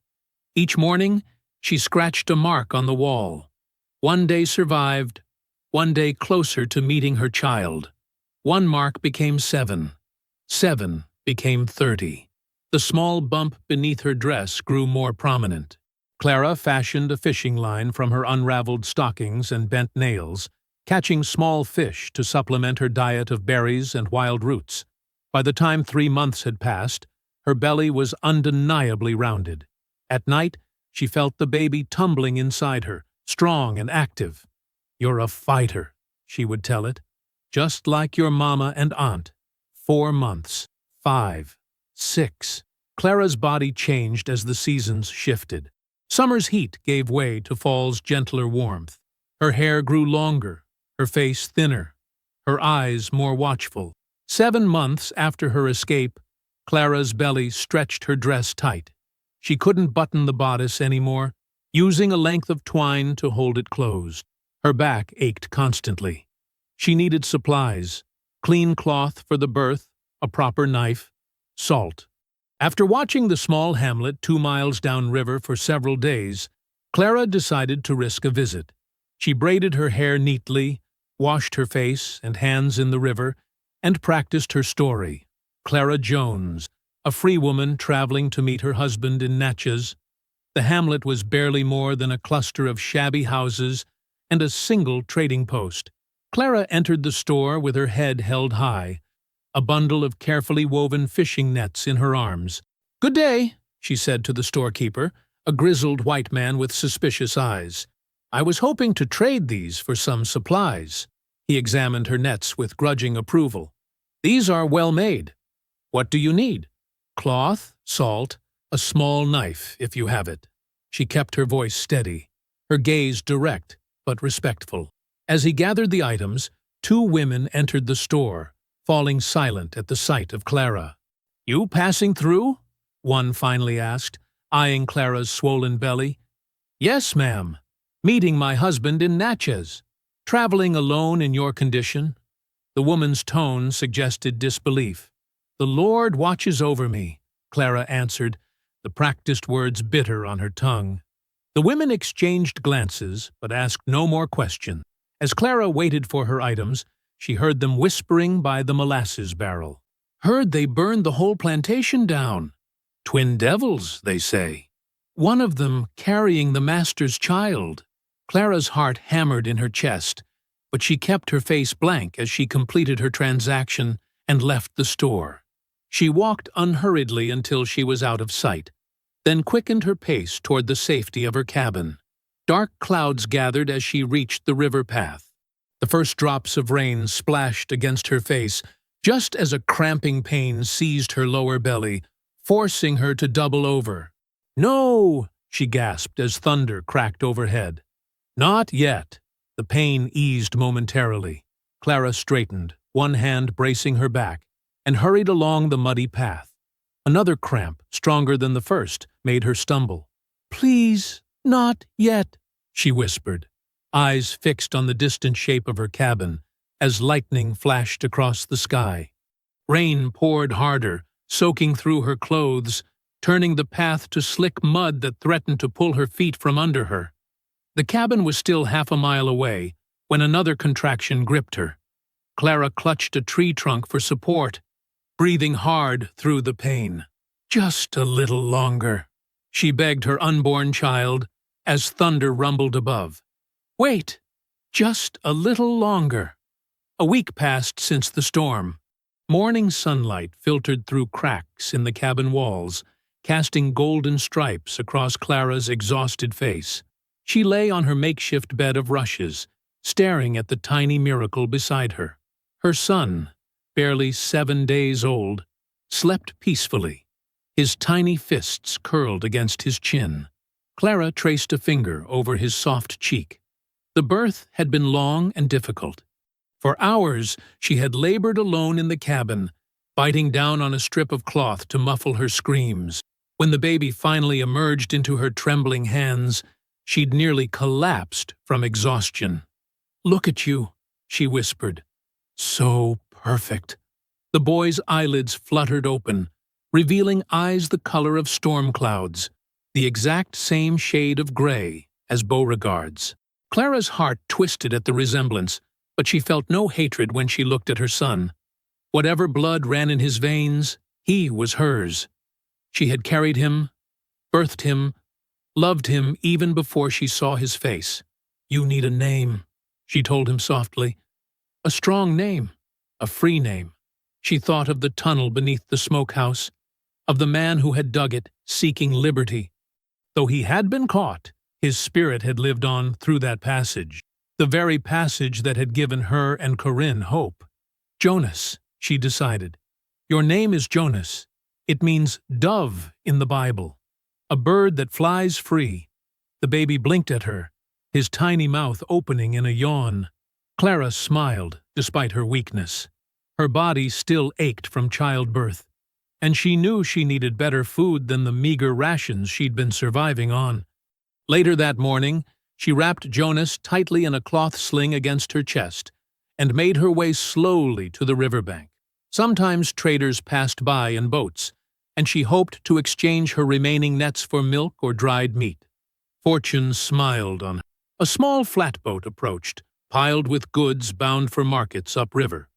Each morning, she scratched a mark on the wall. One day survived, one day closer to meeting her child. One mark became 7. 7 became 30. The small bump beneath her dress grew more prominent. Clara fashioned a fishing line from her unraveled stockings and bent nails, catching small fish to supplement her diet of berries and wild roots. By the time 3 months had passed, her belly was undeniably rounded. At night, she felt the baby tumbling inside her, strong and active. "You're a fighter," she would tell it, "just like your mama and aunt." 4 months, 5, 6. Clara's body changed as the seasons shifted. Summer's heat gave way to fall's gentler warmth. Her hair grew longer, her face thinner, her eyes more watchful. 7 months after her escape, Clara's belly stretched her dress tight. She couldn't button the bodice anymore, using a length of twine to hold it closed. Her back ached constantly. She needed supplies, clean cloth for the birth, a proper knife, salt. After watching the small hamlet 2 miles downriver for several days, Clara decided to risk a visit. She braided her hair neatly, washed her face and hands in the river, and practiced her story. Clara Jones, a free woman traveling to meet her husband in Natchez. The hamlet was barely more than a cluster of shabby houses and a single trading post. Clara entered the store with her head held high, a bundle of carefully woven fishing nets in her arms. "Good day," she said to the storekeeper, a grizzled white man with suspicious eyes. "I was hoping to trade these for some supplies." He examined her nets with grudging approval. "These are well made. What do you need?" "Cloth, salt, a small knife, if you have it." She kept her voice steady, her gaze direct but respectful. As he gathered the items, two women entered the store, falling silent at the sight of Clara. "You passing through?" one finally asked, eyeing Clara's swollen belly. "Yes, ma'am. Meeting my husband in Natchez. Traveling alone in your condition?" The woman's tone suggested disbelief. "The Lord watches over me," Clara answered, the practiced words bitter on her tongue. The women exchanged glances, but asked no more questions. As Clara waited for her items, she heard them whispering by the molasses barrel. "Heard they burned the whole plantation down. Twin devils, they say. One of them carrying the master's child." Clara's heart hammered in her chest, but she kept her face blank as she completed her transaction and left the store. She walked unhurriedly until she was out of sight, then quickened her pace toward the safety of her cabin. Dark clouds gathered as she reached the river path. The first drops of rain splashed against her face just as a cramping pain seized her lower belly, forcing her to double over. "No!" she gasped as thunder cracked overhead. "Not yet." The pain eased momentarily. Clara straightened, one hand bracing her back, and hurried along the muddy path. Another cramp, stronger than the first, made her stumble. "Please, not yet," she whispered, eyes fixed on the distant shape of her cabin, as lightning flashed across the sky. Rain poured harder, soaking through her clothes, turning the path to slick mud that threatened to pull her feet from under her. The cabin was still half a mile away when another contraction gripped her. Clara clutched a tree trunk for support, breathing hard through the pain. "Just a little longer," she begged her unborn child as thunder rumbled above. "Wait, just a little longer." A week passed since the storm. Morning sunlight filtered through cracks in the cabin walls, casting golden stripes across Clara's exhausted face. She lay on her makeshift bed of rushes, staring at the tiny miracle beside her. Her son, barely 7 days old, slept peacefully, his tiny fists curled against his chin. Clara traced a finger over his soft cheek. The birth had been long and difficult. For hours she had labored alone in the cabin, biting down on a strip of cloth to muffle her screams. When the baby finally emerged into her trembling hands, she'd nearly collapsed from exhaustion. "Look at you," she whispered. "So perfect." The boy's eyelids fluttered open, revealing eyes the color of storm clouds, the exact same shade of gray as Beauregard's. Clara's heart twisted at the resemblance, but she felt no hatred when she looked at her son. Whatever blood ran in his veins, he was hers. She had carried him, birthed him, loved him even before she saw his face. "You need a name," she told him softly. "A strong name, a free name." She thought of the tunnel beneath the smokehouse, of the man who had dug it, seeking liberty. Though he had been caught, his spirit had lived on through that passage, the very passage that had given her and Corinne hope. "Jonas," she decided. "Your name is Jonas. It means dove in the Bible, a bird that flies free." The baby blinked at her, his tiny mouth opening in a yawn. Clara smiled, despite her weakness. Her body still ached from childbirth, and she knew she needed better food than the meager rations she'd been surviving on. Later that morning, she wrapped Jonas tightly in a cloth sling against her chest and made her way slowly to the riverbank. Sometimes traders passed by in boats, and she hoped to exchange her remaining nets for milk or dried meat. Fortune smiled on her. A small flatboat approached, piled with goods bound for markets upriver.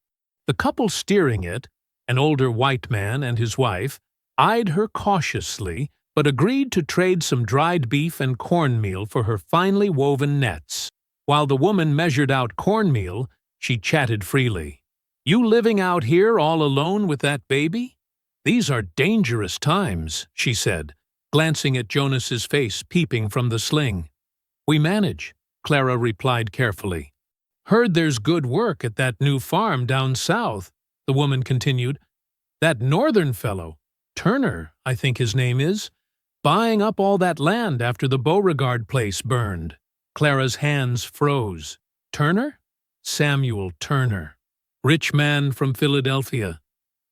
The couple steering it, an older white man and his wife, eyed her cautiously but agreed to trade some dried beef and cornmeal for her finely woven nets. While the woman measured out cornmeal, she chatted freely. "You living out here all alone with that baby? These are dangerous times," she said, glancing at Jonas's face peeping from the sling. "We manage," Clara replied carefully. "Heard there's good work at that new farm down south," the woman continued. "That northern fellow, Turner, I think his name is, buying up all that land after the Beauregard place burned." Clara's hands froze. "Turner? Samuel Turner, rich man from Philadelphia,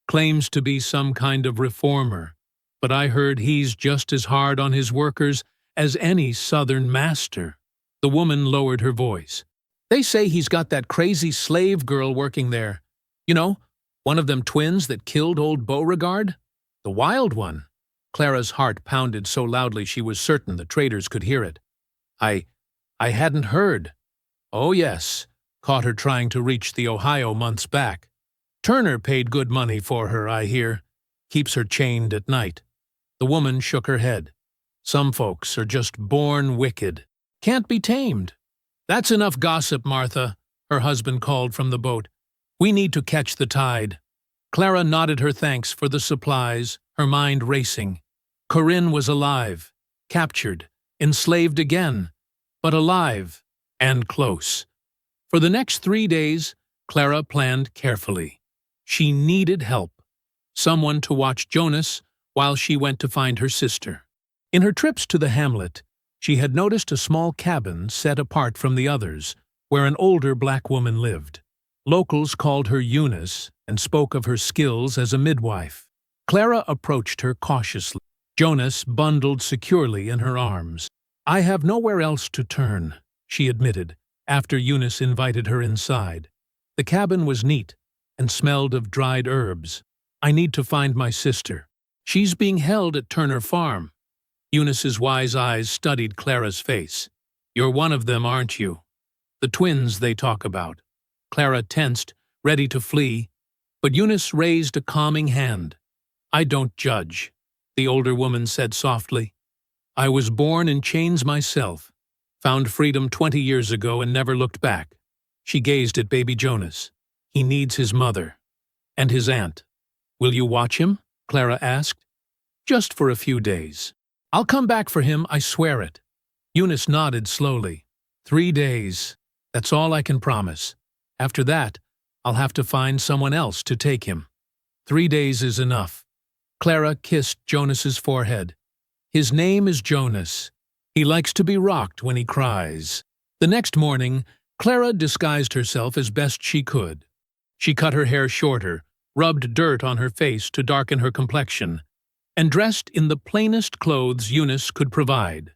claims to be some kind of reformer, but I heard he's just as hard on his workers as any Southern master." The woman lowered her voice. "They say he's got that crazy slave girl working there. You know, one of them twins that killed old Beauregard? The wild one." Clara's heart pounded so loudly she was certain the traders could hear it. I hadn't heard." "Oh, yes. Caught her trying to reach the Ohio months back. Turner paid good money for her, I hear. Keeps her chained at night." The woman shook her head. "Some folks are just born wicked. Can't be tamed." "That's enough gossip, Martha," her husband called from the boat. "We need to catch the tide." Clara nodded her thanks for the supplies, her mind racing. Corinne was alive, captured, enslaved again, but alive and close. For the next 3 days, Clara planned carefully. She needed help. Someone to watch Jonas while she went to find her sister. In her trips to the hamlet, she had noticed a small cabin set apart from the others, where an older black woman lived. Locals called her Eunice and spoke of her skills as a midwife. Clara approached her cautiously, Jonas bundled securely in her arms. "I have nowhere else to turn," she admitted, after Eunice invited her inside. The cabin was neat and smelled of dried herbs. "I need to find my sister. She's being held at Turner Farm." Eunice's wise eyes studied Clara's face. "You're one of them, aren't you? The twins they talk about." Clara tensed, ready to flee, but Eunice raised a calming hand. "I don't judge," the older woman said softly. "I was born in chains myself, found freedom 20 years ago and never looked back." She gazed at baby Jonas. "He needs his mother and his aunt." "Will you watch him?" Clara asked. "Just for a few days. I'll come back for him, I swear it." Eunice nodded slowly. 3 days. That's all I can promise. After that, I'll have to find someone else to take him. 3 days is enough." Clara kissed Jonas's forehead. "His name is Jonas. He likes to be rocked when he cries." The next morning, Clara disguised herself as best she could. She cut her hair shorter, rubbed dirt on her face to darken her complexion, and dressed in the plainest clothes Eunice could provide.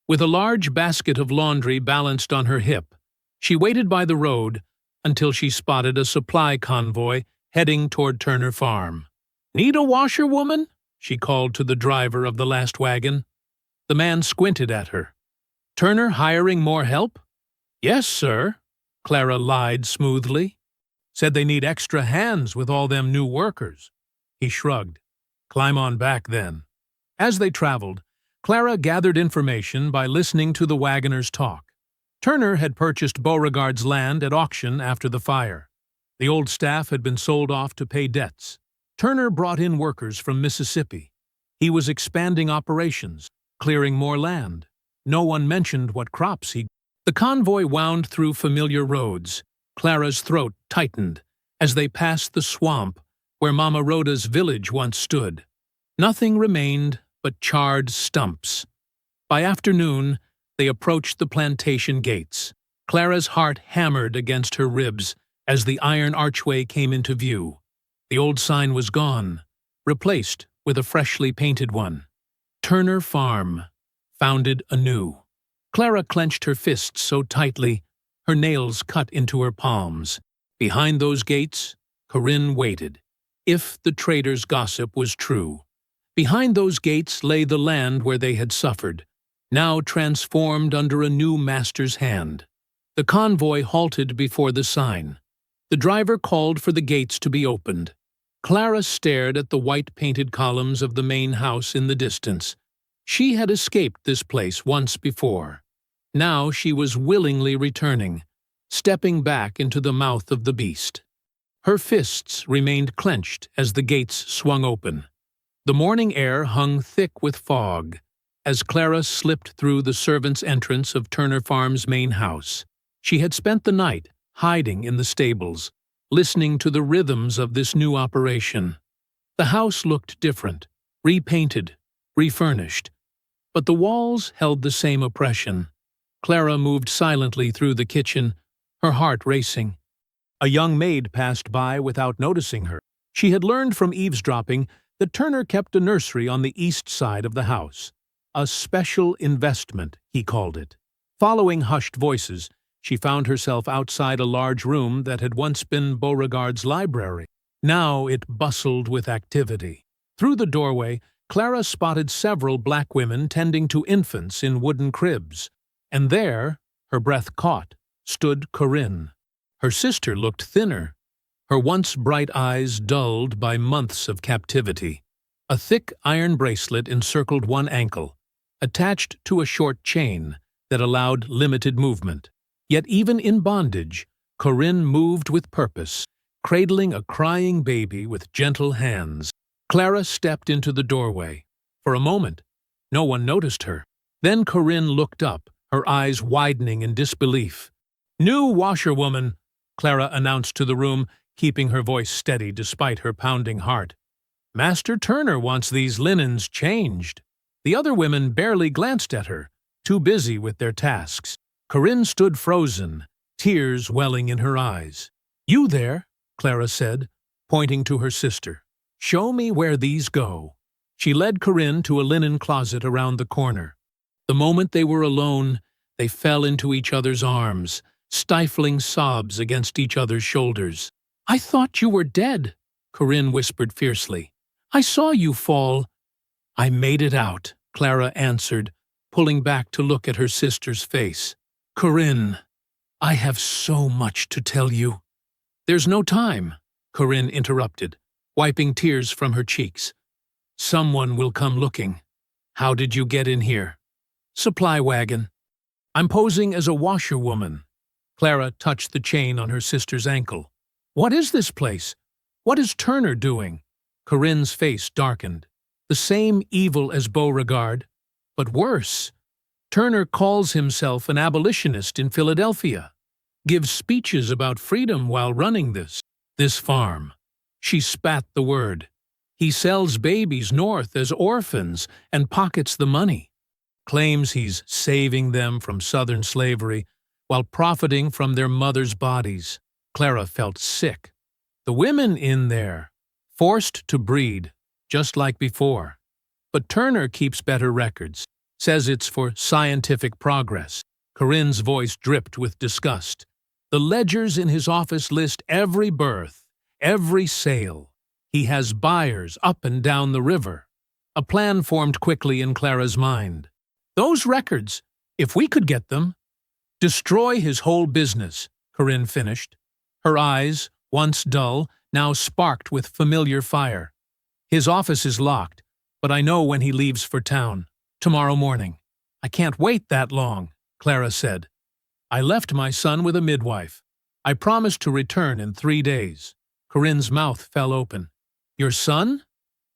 With a large basket of laundry balanced on her hip, she waited by the road until she spotted a supply convoy heading toward Turner Farm. "Need a washerwoman?" she called to the driver of the last wagon. The man squinted at her. "Turner hiring more help?" "Yes, sir," Clara lied smoothly. "Said they need extra hands with all them new workers." He shrugged. "Climb on back, then." As they traveled, Clara gathered information by listening to the wagoners talk. Turner had purchased Beauregard's land at auction after the fire. The old staff had been sold off to pay debts. Turner brought in workers from Mississippi. He was expanding operations, clearing more land. No one mentioned what crops he grew. The convoy wound through familiar roads. Clara's throat tightened as they passed the swamp where Mama Rhoda's village once stood. Nothing remained but charred stumps. By afternoon, they approached the plantation gates. Clara's heart hammered against her ribs as the iron archway came into view. The old sign was gone, replaced with a freshly painted one. Turner Farm, founded anew. Clara clenched her fists so tightly, her nails cut into her palms. Behind those gates, Corinne waited. If the traders' gossip was true. Behind those gates lay the land where they had suffered, now transformed under a new master's hand. The convoy halted before the sign. The driver called for the gates to be opened. Clara stared at the white-painted columns of the main house in the distance. She had escaped this place once before. Now she was willingly returning, stepping back into the mouth of the beast. Her fists remained clenched as the gates swung open. The morning air hung thick with fog as Clara slipped through the servants' entrance of Turner Farm's main house. She had spent the night hiding in the stables, listening to the rhythms of this new operation. The house looked different, repainted, refurnished, but the walls held the same oppression. Clara moved silently through the kitchen, her heart racing. A young maid passed by without noticing her. She had learned from eavesdropping that Turner kept a nursery on the east side of the house. A special investment, he called it. Following hushed voices, she found herself outside a large room that had once been Beauregard's library. Now it bustled with activity. Through the doorway, Clara spotted several black women tending to infants in wooden cribs. And there, her breath caught, stood Corinne. Her sister looked thinner, her once bright eyes dulled by months of captivity. A thick iron bracelet encircled one ankle, attached to a short chain that allowed limited movement. Yet even in bondage, Corinne moved with purpose, cradling a crying baby with gentle hands. Clara stepped into the doorway. For a moment, no one noticed her. Then Corinne looked up, her eyes widening in disbelief. "New washerwoman," Clara announced to the room, keeping her voice steady despite her pounding heart. "Master Turner wants these linens changed." The other women barely glanced at her, too busy with their tasks. Corinne stood frozen, tears welling in her eyes. "You there," Clara said, pointing to her sister. "Show me where these go." She led Corinne to a linen closet around the corner. The moment they were alone, they fell into each other's arms, stifling sobs against each other's shoulders. "I thought you were dead," Corinne whispered fiercely. "I saw you fall." "I made it out," Clara answered, pulling back to look at her sister's face. "Corinne, I have so much to tell you." "There's no time," Corinne interrupted, wiping tears from her cheeks. "Someone will come looking. How did you get in here?" "Supply wagon." "I'm posing as a washerwoman." Clara touched the chain on her sister's ankle. "What is this place? What is Turner doing?" Corinne's face darkened. "The same evil as Beauregard, but worse. Turner calls himself an abolitionist in Philadelphia, gives speeches about freedom while running this farm." She spat the word. "He sells babies north as orphans and pockets the money. Claims he's saving them from Southern slavery while profiting from their mothers' bodies." Clara felt sick. The women in there, forced to breed, just like before. But Turner keeps better records. Says it's for scientific progress. Corinne's voice dripped with disgust. "The ledgers in his office list every birth, every sale. He has buyers up and down the river." A plan formed quickly in Clara's mind. "Those records, if we could get them—" "Destroy his whole business," Corinne finished. Her eyes, once dull, now sparked with familiar fire. "His office is locked, but I know when he leaves for town. Tomorrow morning." "I can't wait that long," Clara said. "I left my son with a midwife. I promised to return in 3 days." Corinne's mouth fell open. "Your son?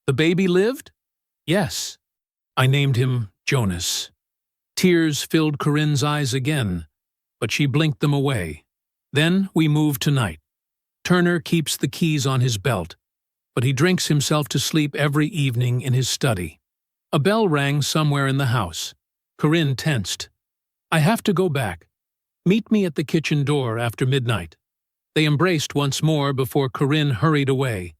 The baby lived?" "Yes. I named him Jonas." Tears filled Corinne's eyes again, but she blinked them away. "Then we move tonight. Turner keeps the keys on his belt, but he drinks himself to sleep every evening in his study." A bell rang somewhere in the house. Corinne tensed. "I have to go back. Meet me at the kitchen door after midnight." They embraced once more before Corinne hurried away,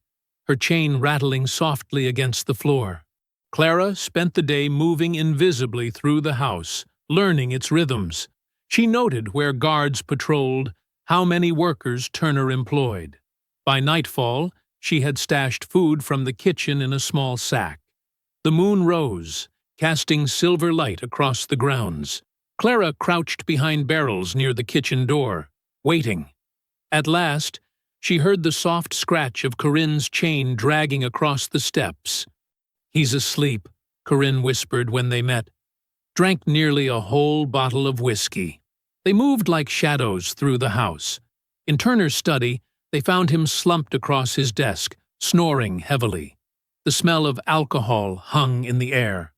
her chain rattling softly against the floor. Clara spent the day moving invisibly through the house, learning its rhythms. She noted where guards patrolled, how many workers Turner employed. By nightfall, she had stashed food from the kitchen in a small sack. The moon rose, casting silver light across the grounds. Clara crouched behind barrels near the kitchen door, waiting. At last, she heard the soft scratch of Corinne's chain dragging across the steps. "He's asleep," Corinne whispered when they met. "Drank nearly a whole bottle of whiskey." They moved like shadows through the house. In Turner's study, they found him slumped across his desk, snoring heavily. The smell of alcohol hung in the air.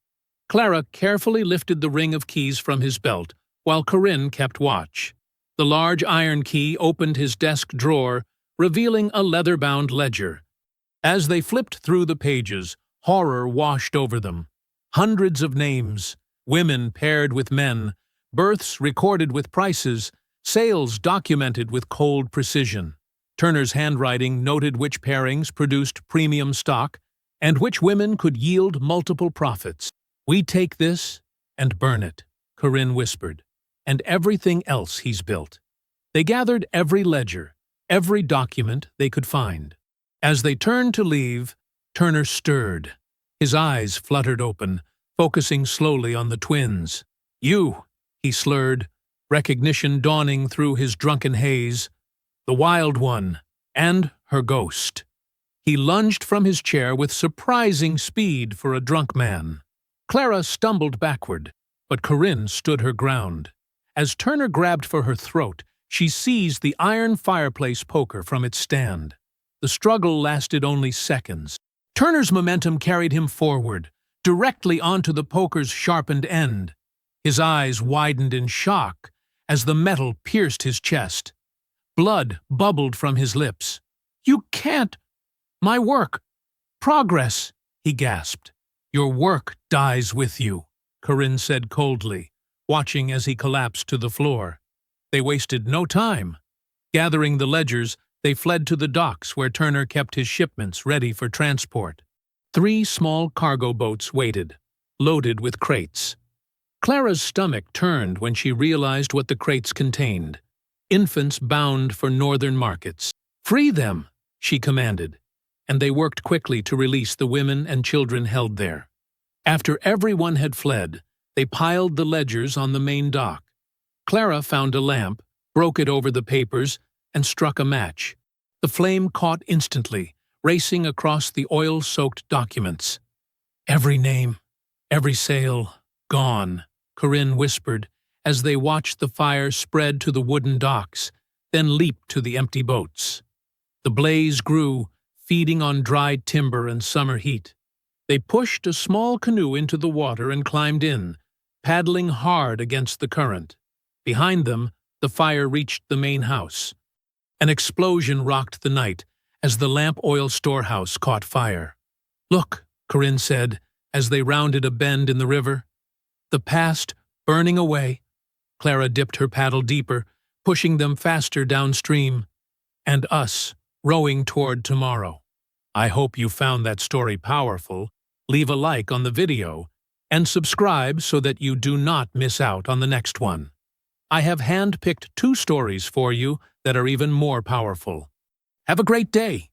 Clara carefully lifted the ring of keys from his belt, while Corinne kept watch. The large iron key opened his desk drawer, revealing a leather-bound ledger. As they flipped through the pages, horror washed over them. Hundreds of names, women paired with men, births recorded with prices, sales documented with cold precision. Turner's handwriting noted which pairings produced premium stock and which women could yield multiple profits. "We take this and burn it," Corinne whispered, "and everything else he's built." They gathered every ledger, every document they could find. As they turned to leave, Turner stirred. His eyes fluttered open, focusing slowly on the twins. "You," he slurred, recognition dawning through his drunken haze. "The Wild One, and her ghost." He lunged from his chair with surprising speed for a drunk man. Clara stumbled backward, but Corinne stood her ground. As Turner grabbed for her throat, she seized the iron fireplace poker from its stand. The struggle lasted only seconds. Turner's momentum carried him forward, directly onto the poker's sharpened end. His eyes widened in shock as the metal pierced his chest. Blood bubbled from his lips. "You can't! My work! Progress!" he gasped. "Your work dies with you," Corinne said coldly, watching as he collapsed to the floor. They wasted no time. Gathering the ledgers, they fled to the docks where Turner kept his shipments ready for transport. 3 small cargo boats waited, loaded with crates. Clara's stomach turned when she realized what the crates contained. Infants bound for northern markets. "Free them," she commanded, and they worked quickly to release the women and children held there. After everyone had fled, they piled the ledgers on the main dock. Clara found a lamp, broke it over the papers, and struck a match. The flame caught instantly, racing across the oil-soaked documents. "Every name, every sale, gone," Corinne whispered as they watched the fire spread to the wooden docks, then leap to the empty boats. The blaze grew, feeding on dried timber and summer heat. They pushed a small canoe into the water and climbed in, paddling hard against the current. Behind them, the fire reached the main house. An explosion rocked the night as the lamp oil storehouse caught fire. "Look," Corinne said as they rounded a bend in the river. "The past burning away." Clara dipped her paddle deeper, pushing them faster downstream. "And us, rowing toward tomorrow." I hope you found that story powerful. Leave a like on the video and subscribe so that you do not miss out on the next one. I have hand-picked 2 stories for you that are even more powerful. Have a great day!